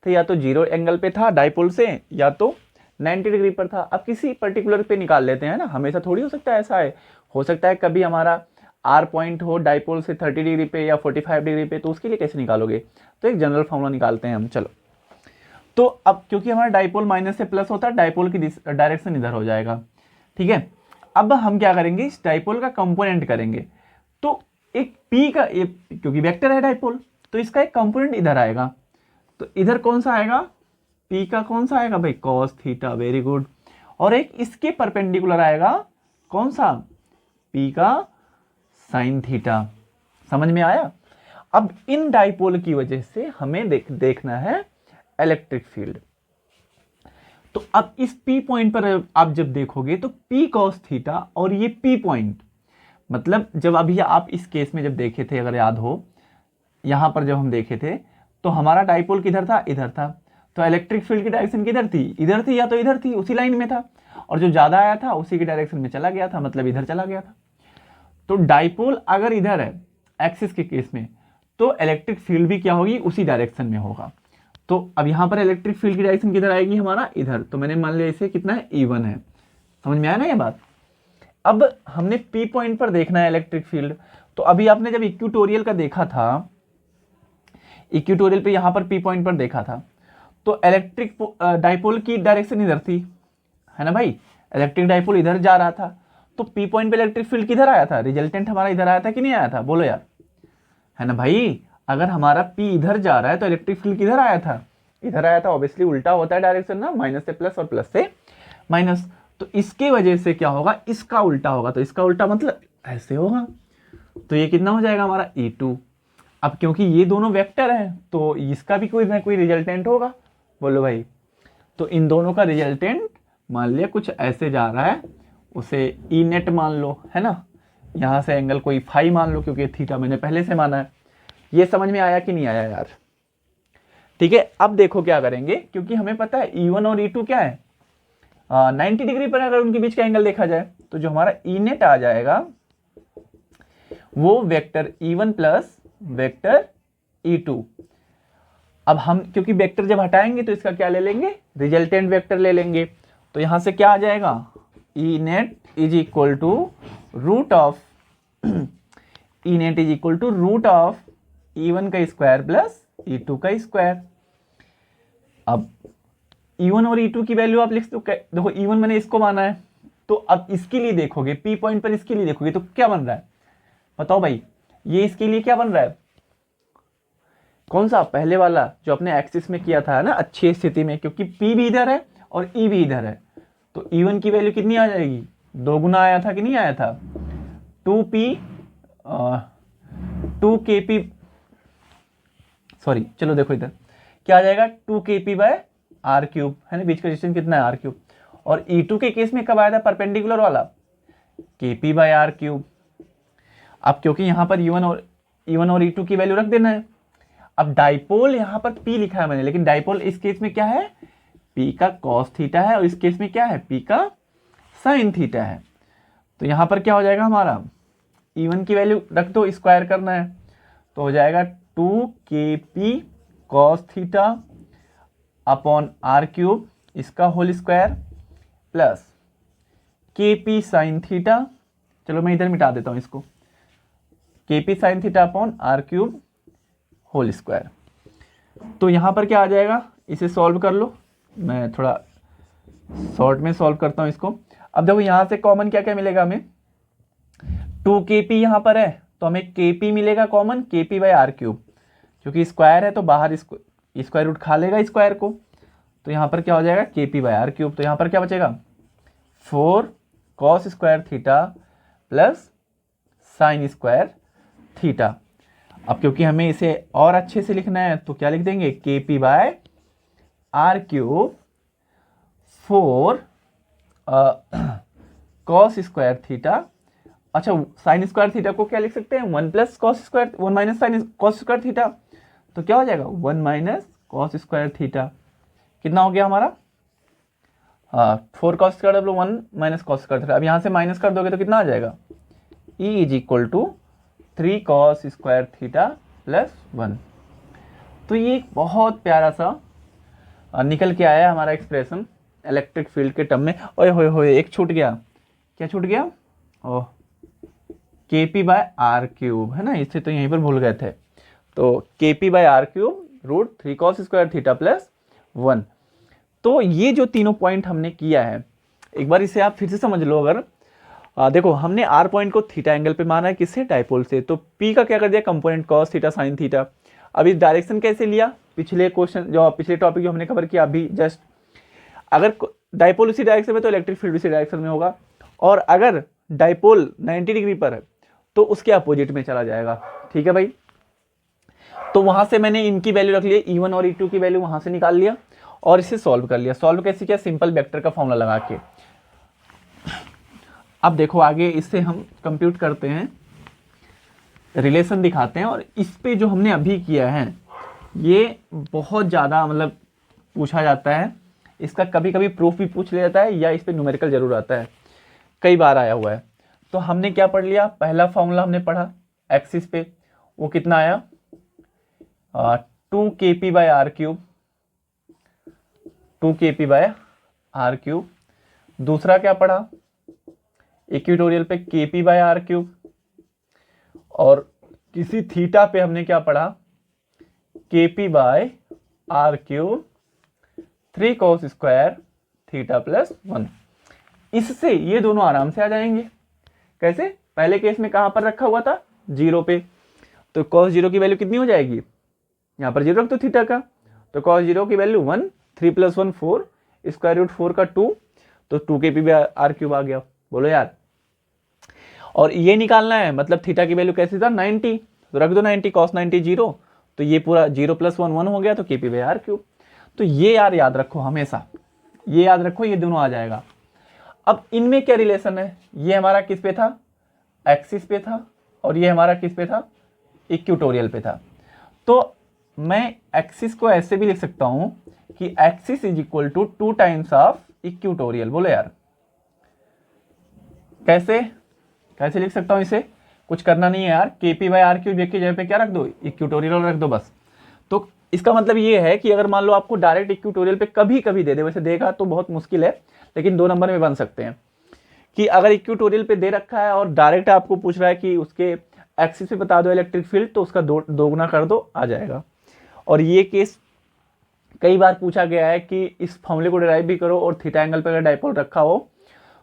थे या तो 0 एंगल पे था डाइपोल से, या तो 90 डिग्री पर था। अब किसी पर्टिकुलर पे निकाल लेते हैं ना, हमेशा थोड़ी हो सकता है ऐसा है, हो सकता है कभी हमारा आर पॉइंट हो डाइपोल से 30 डिग्री पे या 45 डिग्री पे, तो उसके लिए कैसे निकालोगे, तो एक जनरल फॉर्मूला निकालते हैं हम। चलो तो अब क्योंकि हमारा डाइपोल माइनस से प्लस होता है, डाइपोल की डायरेक्शन इधर हो जाएगा। ठीक है, अब हम क्या करेंगे इस डाइपोल का कंपोनेंट करेंगे, तो एक P का क्योंकि वेक्टर है डाइपोल, तो इसका एक कंपोनेंट इधर आएगा, तो इधर कौन सा आएगा P का कौन सा आएगा भाई कॉस थीटा, वेरी गुड, और एक इसके परपेंडिकुलर आएगा कौन सा P का साइन थीटा। समझ में आया। अब इन डाइपोल की वजह से हमें देखना है इलेक्ट्रिक फील्ड। तो अब इस P पॉइंट पर आप जब देखोगे तो P cos थीटा और ये P पॉइंट, मतलब जब अभी आप इस केस में जब देखे थे, अगर याद हो यहां पर जब हम देखे थे, तो हमारा डाइपोल किधर था इधर था, तो इलेक्ट्रिक फील्ड की डायरेक्शन किधर थी इधर थी, या तो इधर थी उसी लाइन में था, और जो ज्यादा आया था उसी की डायरेक्शन में चला गया था, मतलब इधर चला गया था। तो डाइपोल अगर इधर है एक्सिस के केस में, तो इलेक्ट्रिक फील्ड भी क्या होगी उसी डायरेक्शन में होगा। तो अब यहां पर इलेक्ट्रिक फील्ड की डायरेक्शन किधर आएगी हमारा इधर, तो मैंने मान लिया इसे कितना है E1 है। समझ में आया ना ये बात। अब हमने P पॉइंट पर देखना है इलेक्ट्रिक फील्ड, तो अभी आपने जब इक्वेटोरियल का देखा था, इक्वेटोरियल पे यहां पर P पॉइंट पर देखा था, तो इलेक्ट्रिक डाइपोल की डायरेक्शन इधर थी, है ना भाई, इलेक्ट्रिक डाइपोल इधर जा रहा था, तो P पॉइंट पे इलेक्ट्रिक फील्ड किधर आया था, रिजल्टेंट हमारा इधर आया था कि नहीं आया था, बोलो यार, है ना भाई। अगर हमारा P इधर जा रहा है तो इलेक्ट्रिक फील्ड किधर आया था इधर आया था, ऑब्वियसली उल्टा होता है डायरेक्शन ना, माइनस से प्लस और प्लस से माइनस, तो इसके वजह से क्या होगा इसका उल्टा होगा, तो इसका उल्टा मतलब ऐसे होगा, तो ये कितना हो जाएगा हमारा E2। अब क्योंकि ये दोनों वेक्टर हैं तो इसका भी कोई ना कोई रिजल्टेंट होगा, बोलो भाई। तो इन दोनों का रिजल्टेंट मान लिया कुछ ऐसे जा रहा है, उसे ई नेट मान लो, है ना, यहां से एंगल कोई फाई मान लो, क्योंकि थीटा मैंने पहले से माना है। ये समझ में आया कि नहीं आया यार। ठीक है, अब देखो क्या करेंगे, क्योंकि हमें पता है E1 और E2 क्या है 90 डिग्री पर अगर उनके बीच का एंगल देखा जाए, तो जो हमारा ई नेट आ जाएगा वो vector E1 plus vector E2। अब हम क्योंकि वेक्टर जब हटाएंगे तो इसका क्या ले लेंगे रिजल्टेंट वेक्टर ले लेंगे, तो यहां से क्या आ जाएगा E net is equal to root of E net is equal to root of E1 का स्क्वायर प्लस E2 का स्क्वायर। अब E1 और E2 की वैल्यू आप लिख दो। देखो E1 मैंने इसको माना है, तो अब इसके लिए देखोगे, P पॉइंट पर इसके लिए देखोगे तो क्या बन रहा है बताओ भाई, ये इसके लिए क्या बन रहा है, कौन सा, पहले वाला जो अपने एक्सिस में किया था ना अच्छी स्थिति में, क्योंकि P भी इधर है और E भी इधर है, तो E1 की वैल्यू कितनी आ जाएगी, 2 गुना आया था कि नहीं आया था, 2Kp, सॉरी चलो देखो इधर क्या आ जाएगा, 2Kp बाय आर क्यूब, है ना, बीच का डिस्टेंस कितना है आर क्यूब। और E2 के केस में कब आया था परपेंडिकुलर वाला, Kp बाय आर क्यूब। अब क्योंकि यहाँ पर E1 और E2 की वैल्यू रख देना है। अब डाइपोल यहाँ पर P लिखा है मैंने, लेकिन डाइपोल इस केस में क्या है, P का कॉस थीटा है, और इस केस में क्या है, P का साइन थीटा है। तो यहाँ पर क्या हो जाएगा हमारा, E1 की वैल्यू रख दो, स्क्वायर करना है, तो हो जाएगा 2Kp cos theta upon R cube, इसका whole square, plus Kp sine theta, चलो मैं इधर मिटा देता हूँ इसको, Kp sine theta upon R cube whole square. तो यहाँ पर क्या आ जाएगा, इसे सॉल्व कर लो, मैं थोड़ा शॉर्ट में सॉल्व करता हूँ इसको। अब देखो यहाँ से कॉमन क्या क्या मिलेगा हमें, 2Kp यहाँ पर है तो हमें Kp मिलेगा common, Kp by are cube, क्योंकि स्क्वायर है तो बाहर स्क्वायर रूट खा लेगा स्क्वायर को, तो यहाँ पर क्या हो जाएगा Kp बाय आर क्यूब। तो यहाँ पर क्या बचेगा, 4 cos square theta plus sign square theta. अब क्योंकि हमें इसे और अच्छे से लिखना है तो क्या लिख देंगे, Kp by are cube 4 cos square theta, अच्छा साइन स्क्वायर थीटा को क्या लिख सकते हैं, 1 plus cos square, 1 minus sine cos square theta, तो क्या हो जाएगा 1 माइनस कॉस स्क्वायर थीटा, कितना हो गया हमारा, 4 कॉस स्क्वायर डब्लो 1 माइनस कॉस स्क्वायर थीटा। अब यहाँ से माइनस कर दोगे तो कितना आ जाएगा, E is equal to 3 cos square theta plus 1। तो ये एक बहुत प्यारा सा निकल के आया हमारा एक्सप्रेशन इलेक्ट्रिक फील्ड के टर्म में। ओए होए होए, एक छूट गया, क्या छूट गया, ओह Kp बाय आर क्यूब, है ना, इसे तो यहीं पर भूल गए थे। तो Kp by are cube root 3 cos square theta plus 1। तो ये जो तीनों पॉइंट हमने किया है, एक बार इसे आप फिर से समझ लो। अगर देखो हमने आर पॉइंट को थीटा एंगल पे माना है, किससे, डाइपोल से, तो P का क्या कर दिया, component cos theta sine theta. अब इस डायरेक्शन कैसे लिया, पिछले क्वेश्चन जो पिछले टॉपिक जो हमने कवर किया अभी जस्ट, अगर डाइपोल उसी डायरेक्शन में तो इलेक्ट्रिक फील्ड उसी डायरेक्शन में होगा, और अगर डाइपोल 90 डिग्री पर है तो उसके अपोजिट में चला जाएगा, ठीक है भाई। तो वहां से मैंने इनकी वैल्यू रख ली, E1 और E2 की वैल्यू वहां से निकाल लिया और इसे सॉल्व कर लिया। सॉल्व कैसे किया, सिंपल वेक्टर का फॉर्मूला लगा के। अब देखो आगे इससे हम कंप्यूट करते हैं, रिलेशन दिखाते हैं, और इस पे जो हमने अभी किया है ये बहुत ज़्यादा मतलब पूछा जाता है, इसका कभी कभी प्रूफ भी पूछ लिया जाता है, या इस पे न्यूमेरिकल जरूर आता है, कई बार आया हुआ है। तो हमने क्या पढ़ लिया, पहला फॉर्मूला हमने पढ़ा एक्सिस पे, वो कितना आया, 2Kp by are cube, 2Kp by are cube. दूसरा क्या पढ़ा, इक्वेटोरियल पे Kp बाय आर क्यूब, और किसी थीटा पे हमने क्या पढ़ा, Kp by are cube 3 cos square theta plus 1। इससे ये दोनों आराम से आ जाएंगे। कैसे, पहले केस में कहां पर रखा हुआ था, 0 पे, तो cos 0 की वैल्यू कितनी हो जाएगी, यहां पर 0 रख दो थीटा का, तो cos 0 की वैल्यू 1, 3 प्लस 1 4, स्क्वायर रूट 4 का 2, तो 2Kp बाय आर क्यूब आ गया, बोलो यार। और ये निकालना है, मतलब थीटा की वैल्यू कैसी था, 90, तो रख दो 90, cos 90 0, तो ये पूरा 0 प्लस 1 1 हो गया, तो Kp बाय आर क्यूब। तो ये यार याद रखो हमेशा, ये याद रखो, ये दोनों आ जाएगा। अब इनमें क्या रिलेशन है, ये हमारा किस पे था, एक्सिस पे था, और ये हमारा किस पे था, इक्वेटोरियल पे था। तो मैं एक्सिस को ऐसे भी लिख सकता हूं कि axis is equal to 2 times of equatorial. बोलो यार, कैसे कैसे लिख सकता हूं इसे, कुछ करना नहीं है यार, Kp बाय आर क्यूब की जगह पे क्या रख दो, इक्वेटोरियल रख दो बस। तो इसका मतलब ये है कि अगर मान लो आपको डायरेक्ट इक्वेटोरियल पे कभी कभी दे दे, वैसे देगा तो बहुत मुश्किल है, लेकिन 2 नंबर में बन सकते हैं, कि अगर इक्वेटोरियल पे दे रखा है और डायरेक्ट आपको पूछ रहा है कि उसके एक्सिस पे बता दो इलेक्ट्रिक फील्ड तो उसका दोगुना कर दो, आ जाएगा। और ये केस कई बार पूछा गया है कि इस फॉर्मूले को डिराइव भी करो और थीटा एंगल पर अगर डाइपोल रखा हो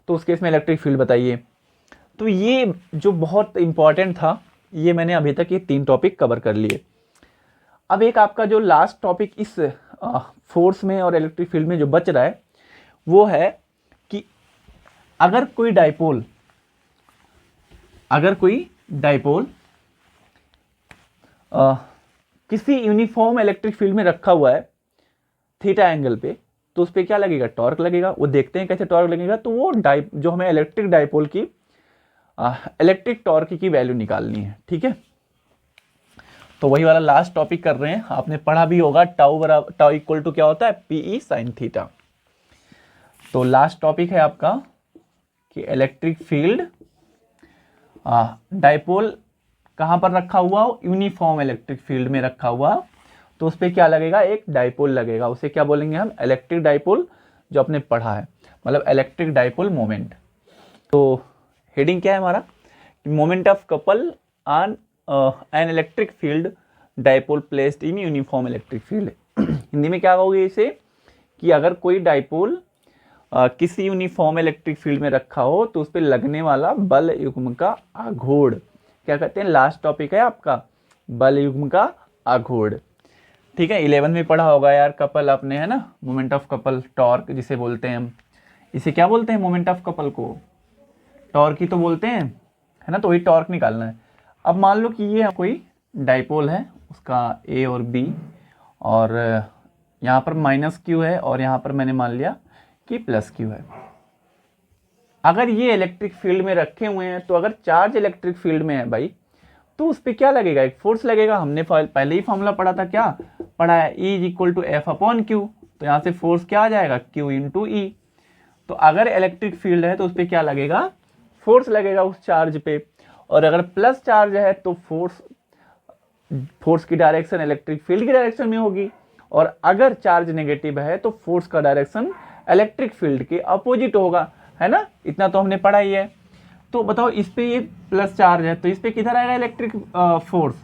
तो उस केस में इलेक्ट्रिक फील्ड बताइए। तो ये जो बहुत इंपॉर्टेंट था, ये मैंने अभी तक ये 3 टॉपिक कवर कर लिए। अब एक आपका जो लास्ट टॉपिक इस फोर्स में और इलेक्ट्रिक फील्ड में जो बच रहा है वो है कि अगर कोई डाइपोल किसी यूनिफॉर्म इलेक्ट्रिक फील्ड में रखा हुआ है थीटा एंगल पे, तो उस पर क्या लगेगा, टॉर्क लगेगा। वो देखते हैं कैसे टॉर्क लगेगा। तो वो जो हमें इलेक्ट्रिक डाइपोल की इलेक्ट्रिक टॉर्क की वैल्यू निकालनी है, ठीक है। तो वही वाला लास्ट टॉपिक कर रहे हैं। आपने पढ़ा भी होगा टाउ इक्वल टू क्या होता है, पीई साइन थीटा। तो लास्ट टॉपिक है आपका कि इलेक्ट्रिक फील्ड डाइपोल कहां पर रखा हुआ हो, यूनिफॉर्म इलेक्ट्रिक फील्ड में रखा हुआ, तो उस पर क्या लगेगा, एक डाइपोल लगेगा। उसे क्या बोलेंगे हम, इलेक्ट्रिक डाइपोल, जो आपने पढ़ा है, मतलब इलेक्ट्रिक डाइपोल मोमेंट। तो हेडिंग क्या है हमारा, moment of couple on an electric field dipole placed in uniform electric field. Hindi में क्या कहोगे इसे, कि अगर कोई डाइपोल किसी यूनिफॉर्म इलेक्ट्रिक फील्ड में रखा हो तो उस पर लगने वाला बल युग्म का आघूर्ण क्या कहते हैं। लास्ट टॉपिक है आपका बल युग्म का आघूर्ण, ठीक है। 11 में पढ़ा होगा यार कपल आपने, है ना, मोमेंट ऑफ कपल, टॉर्क जिसे बोलते हैं हम। इसे क्या बोलते हैं, मोमेंट ऑफ कपल को टॉर्क ही तो बोलते हैं, है ना। तो वही टॉर्क निकालना है। अब मान लो कि ये कोई डाइपोल है, उसका ए और बी, और यहाँ पर माइनस क्यू है और यहाँ पर मैंने मान लिया कि प्लस क्यू है। अगर ये इलेक्ट्रिक फील्ड में रखे हुए हैं तो अगर चार्ज इलेक्ट्रिक फील्ड में है भाई, तो उस पर क्या लगेगा, एक फोर्स लगेगा। हमने पहले ही फॉर्मूला पढ़ा था, क्या पढ़ा है, E is equal to f upon q. तो यहाँ से फोर्स क्या आ जाएगा, Q इंटू ई। तो अगर इलेक्ट्रिक फील्ड है तो उस पर क्या लगेगा, फोर्स लगेगा उस चार्ज पे। और अगर प्लस चार्ज है तो फोर्स की डायरेक्शन इलेक्ट्रिक फील्ड की डायरेक्शन में होगी। और अगर चार्ज नेगेटिव है तो फोर्स का डायरेक्शन इलेक्ट्रिक फील्ड के अपोजिट होगा, है ना। इतना तो हमने पढ़ा ही है। तो बताओ इस पे ये प्लस चार्ज है तो इस पे किधर आएगा इलेक्ट्रिक फोर्स,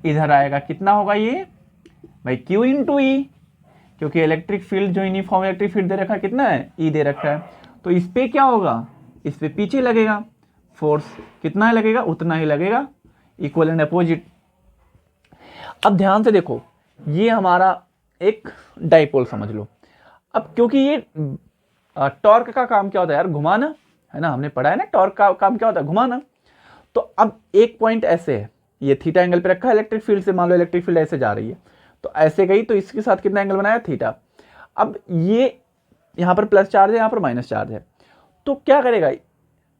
इधर आएगा। कितना होगा ये भाई, Q इंटू ई, क्योंकि इलेक्ट्रिक फील्ड जो यूनिफॉर्म इलेक्ट्रिक फील्ड दे रखा है कितना है, E दे रखा है। तो इस पे क्या होगा, इस पे पीछे लगेगा फोर्स, कितना लगेगा, उतना ही लगेगा, इक्वल एंड अपोजिट। अब ध्यान से देखो, ये हमारा एक डाइपोल समझ लो। अब क्योंकि ये टॉर्क का काम क्या होता है यार, घुमाना, है ना। हमने पढ़ा है ना, टॉर्क का काम क्या होता है, घुमाना। तो अब एक पॉइंट ऐसे है, ये थीटा एंगल पे रखा है इलेक्ट्रिक फील्ड से, मान लो इलेक्ट्रिक फील्ड ऐसे जा रही है तो ऐसे गई, तो इसके साथ कितना एंगल बनाया, थीटा। अब ये यहाँ पर प्लस चार्ज है, यहाँ पर माइनस चार्ज है, तो क्या करेगा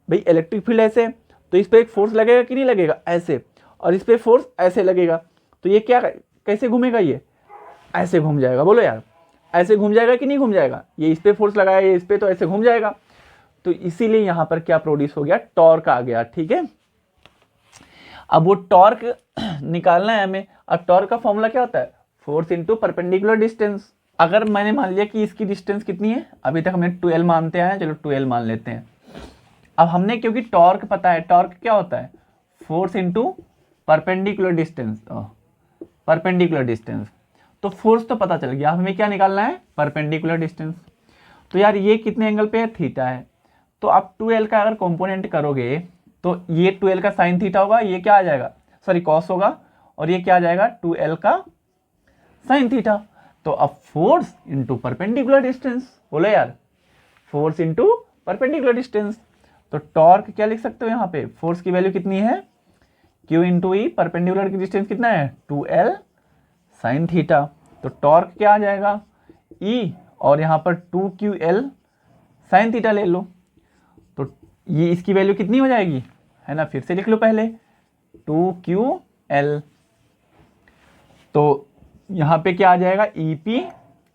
भाई, इलेक्ट्रिक फील्ड ऐसे, तो इस पर एक फोर्स लगेगा कि नहीं लगेगा, ऐसे, और इस पर फोर्स ऐसे लगेगा। तो ये क्या कैसे घूमेगा, ये ऐसे घूम जाएगा। बोलो यार, ऐसे घूम जाएगा कि नहीं घूम जाएगा, ये इस पे फोर्स लगाया, ये इस पे, तो ऐसे घूम जाएगा। तो इसीलिए यहां पर क्या प्रोड्यूस हो गया, टॉर्क आ गया, ठीक है। अब वो टॉर्क निकालना है हमें। अब टॉर्क का फॉर्मूला क्या होता है, फोर्स इंटू परपेंडिकुलर डिस्टेंस। अगर मैंने मान लिया कि इसकी डिस्टेंस कितनी है, अभी तक हमने 12 मानते आए हैं, चलो 12 मान लेते हैं। अब हमने क्योंकि टॉर्क पता है, टॉर्क क्या होता है, force into perpendicular distance, perpendicular distance. तो फोर्स तो पता चल गया, हमें क्या निकालना है, परपेंडिकुलर डिस्टेंस। तो यार ये कितने एंगल पे है, थीटा है। तो आप 2l का अगर कंपोनेंट करोगे तो ये 2l का साइन थीटा होगा, ये क्या आ जाएगा, सॉरी कॉस होगा, और ये क्या आ जाएगा 2l का साइन थीटा। तो अब फोर्स इंटू परपेंडिकुलर डिस्टेंस, बोलो यार, फोर्स इंटू परपेंडिकुलर डिस्टेंस। तो टॉर्क क्या लिख सकते हो यहाँ पे, फोर्स की वैल्यू कितनी है, Q इंटू ई, परपेंडिकुलर की डिस्टेंस कितना है, 2l साइन थीटा। तो टॉर्क क्या आ जाएगा, E, और यहाँ पर 2QL साइन थीटा ले लो। तो ये इसकी वैल्यू कितनी हो जाएगी, है ना, फिर से लिख लो पहले 2QL। तो यहाँ पे क्या आ जाएगा, EP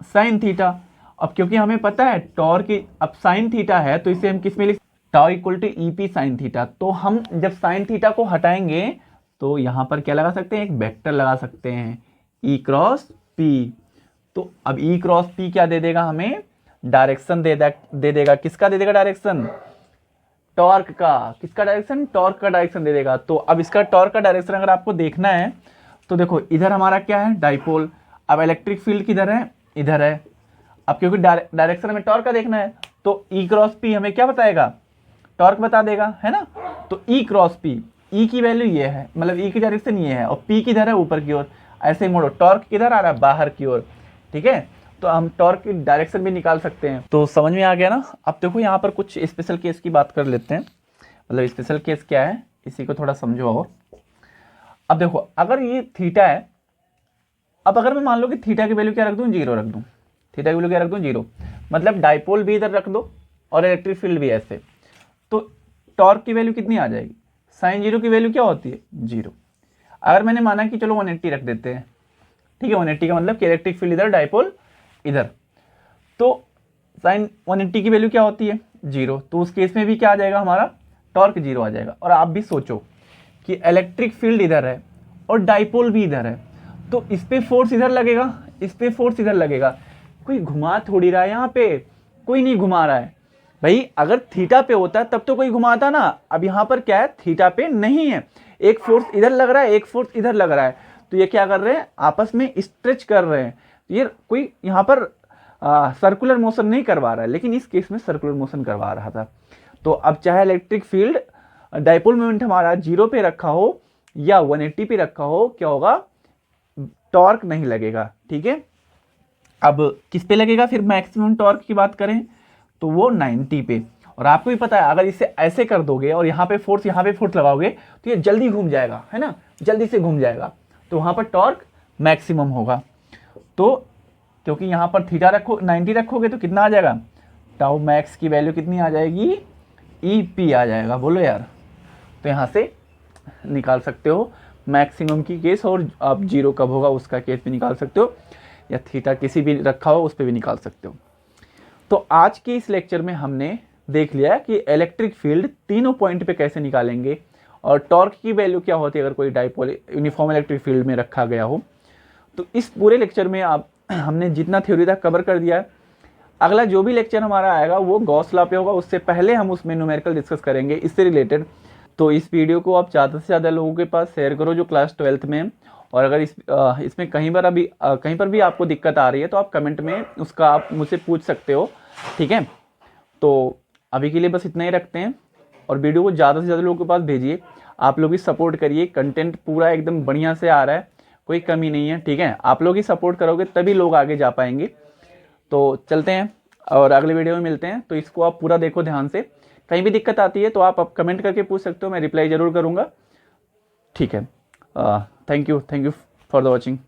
साइन थीटा। अब क्योंकि हमें पता है टॉर्क अब साइन थीटा है तो इसे हम किस में लिख, tau equal to EP sine theta. तो हम जब साइन थीटा को हटाएंगे तो यहाँ पर क्या लगा सकते हैं, एक वेक्टर लगा सकते हैं, E क्रॉस P। तो अब E क्रॉस P क्या दे देगा, हमें डायरेक्शन दे देगा, किसका दे देगा डायरेक्शन, टॉर्क का, किसका डायरेक्शन, टॉर्क का डायरेक्शन दे देगा। तो अब इसका टॉर्क का डायरेक्शन अगर आपको देखना है तो देखो इधर हमारा क्या है, डाइपोल। अब इलेक्ट्रिक फील्ड किधर है, इधर है। अब क्योंकि डायरेक्शन हमें टॉर्क का देखना है तो ई क्रॉस पी हमें क्या बताएगा, टॉर्क बता देगा, है ना। तो ई क्रॉस पी, ई की वैल्यू ये है, मतलब ई की डायरेक्शन ये है, और पी किधर है, ऊपर की ओर। ऐसे ही मोड़ो, टॉर्क किधर आ रहा है, बाहर की ओर, ठीक है। तो हम टॉर्क की डायरेक्शन भी निकाल सकते हैं। तो समझ में आ गया ना। अब देखो यहाँ पर कुछ स्पेशल केस की बात कर लेते हैं, मतलब स्पेशल केस क्या है इसी को थोड़ा समझो। और अब देखो अगर ये थीटा है, अब अगर मैं मान लो कि थीटा की वैल्यू क्या रख दूं, 0 रख दूं, थीटा की वैल्यू क्या रख दूं, 0, मतलब डाइपोल भी इधर रख दो और इलेक्ट्रिक फील्ड भी ऐसे, तो टॉर्क की वैल्यू कितनी आ जाएगी, साइन 0 की वैल्यू क्या होती है, 0। अगर मैंने माना कि चलो 180 रख देते हैं, ठीक है, 180 का मतलब कि इलेक्ट्रिक फील्ड इधर, डाइपोल इधर, तो साइन 180 की वैल्यू क्या होती है, 0। तो उस केस में भी क्या आ जाएगा, हमारा टॉर्क 0 आ जाएगा। और आप भी सोचो कि इलेक्ट्रिक फील्ड इधर है और डाइपोल भी इधर है, तो इस पे फोर्स इधर लगेगा, इस पे फोर्स इधर लगेगा। कोई घुमा थोड़ी रहा है यहाँ पे, कोई नहीं घुमा रहा है भाई। अगर थीटा पे होता तब तो कोई घुमाता ना। अब यहाँ पर क्या है, थीटा पे नहीं है, एक फोर्स इधर लग रहा है, एक फोर्स इधर लग रहा है, तो ये क्या कर रहे हैं, आपस में स्ट्रेच कर रहे हैं। ये कोई यहाँ पर सर्कुलर मोशन नहीं करवा रहा है, लेकिन इस केस में सर्कुलर मोशन करवा रहा था। तो अब चाहे इलेक्ट्रिक फील्ड डाइपोल मोमेंट हमारा 0 पे रखा हो या 180 पे रखा हो, क्या होगा, टॉर्क नहीं लगेगा, ठीक है। अब किस पे लगेगा फिर मैक्सिमम टॉर्क की बात करें तो वो 90 पे। और आपको भी पता है अगर इसे ऐसे कर दोगे और यहाँ पे फोर्स लगाओगे तो ये जल्दी घूम जाएगा, है ना, जल्दी से घूम जाएगा, तो वहाँ पर टॉर्क मैक्सिमम होगा। तो क्योंकि यहाँ पर थीटा रखो 90 रखोगे तो कितना आ जाएगा, टाउ मैक्स की वैल्यू कितनी आ जाएगी, ई पी आ जाएगा, बोलो यार। तो यहाँ से निकाल सकते हो मैक्सिमम की केस, और आप 0 कब होगा उसका केस भी निकाल सकते हो, या थीटा किसी भी रखा हो उस पर भी निकाल सकते हो। तो आज के इस लेक्चर में हमने देख लिया कि इलेक्ट्रिक फील्ड तीनों पॉइंट पे कैसे निकालेंगे और टॉर्क की वैल्यू क्या होती है अगर कोई डाइपोल यूनिफॉर्म इलेक्ट्रिक फील्ड में रखा गया हो। तो इस पूरे लेक्चर में आप हमने जितना थ्योरी था कवर कर दिया है। अगला जो भी लेक्चर हमारा आएगा वो गॉस लॉ पे होगा, उससे पहले हम उसमें न्यूमेरिकल डिस्कस करेंगे इससे रिलेटेड। तो इस वीडियो को आप ज़्यादा से ज़्यादा लोगों के पास शेयर करो जो क्लास 12th में हैं। और अगर इसमें कहीं पर भी आपको दिक्कत आ रही है तो आप कमेंट में उसका आप मुझसे पूछ सकते हो, ठीक है। तो अभी के लिए बस इतना ही रखते हैं, और वीडियो को ज़्यादा से ज़्यादा लोगों के पास भेजिए। आप लोग भी सपोर्ट करिए, कंटेंट पूरा एकदम बढ़िया से आ रहा है, कोई कमी नहीं है, ठीक है। आप लोग ही सपोर्ट करोगे तभी लोग आगे जा पाएंगे। तो चलते हैं और अगले वीडियो में मिलते हैं। तो इसको आप पूरा देखो ध्यान से, कहीं भी दिक्कत आती है तो आप कमेंट करके पूछ सकते हो, मैं रिप्लाई ज़रूर करूँगा, ठीक है। Thank you for the watching.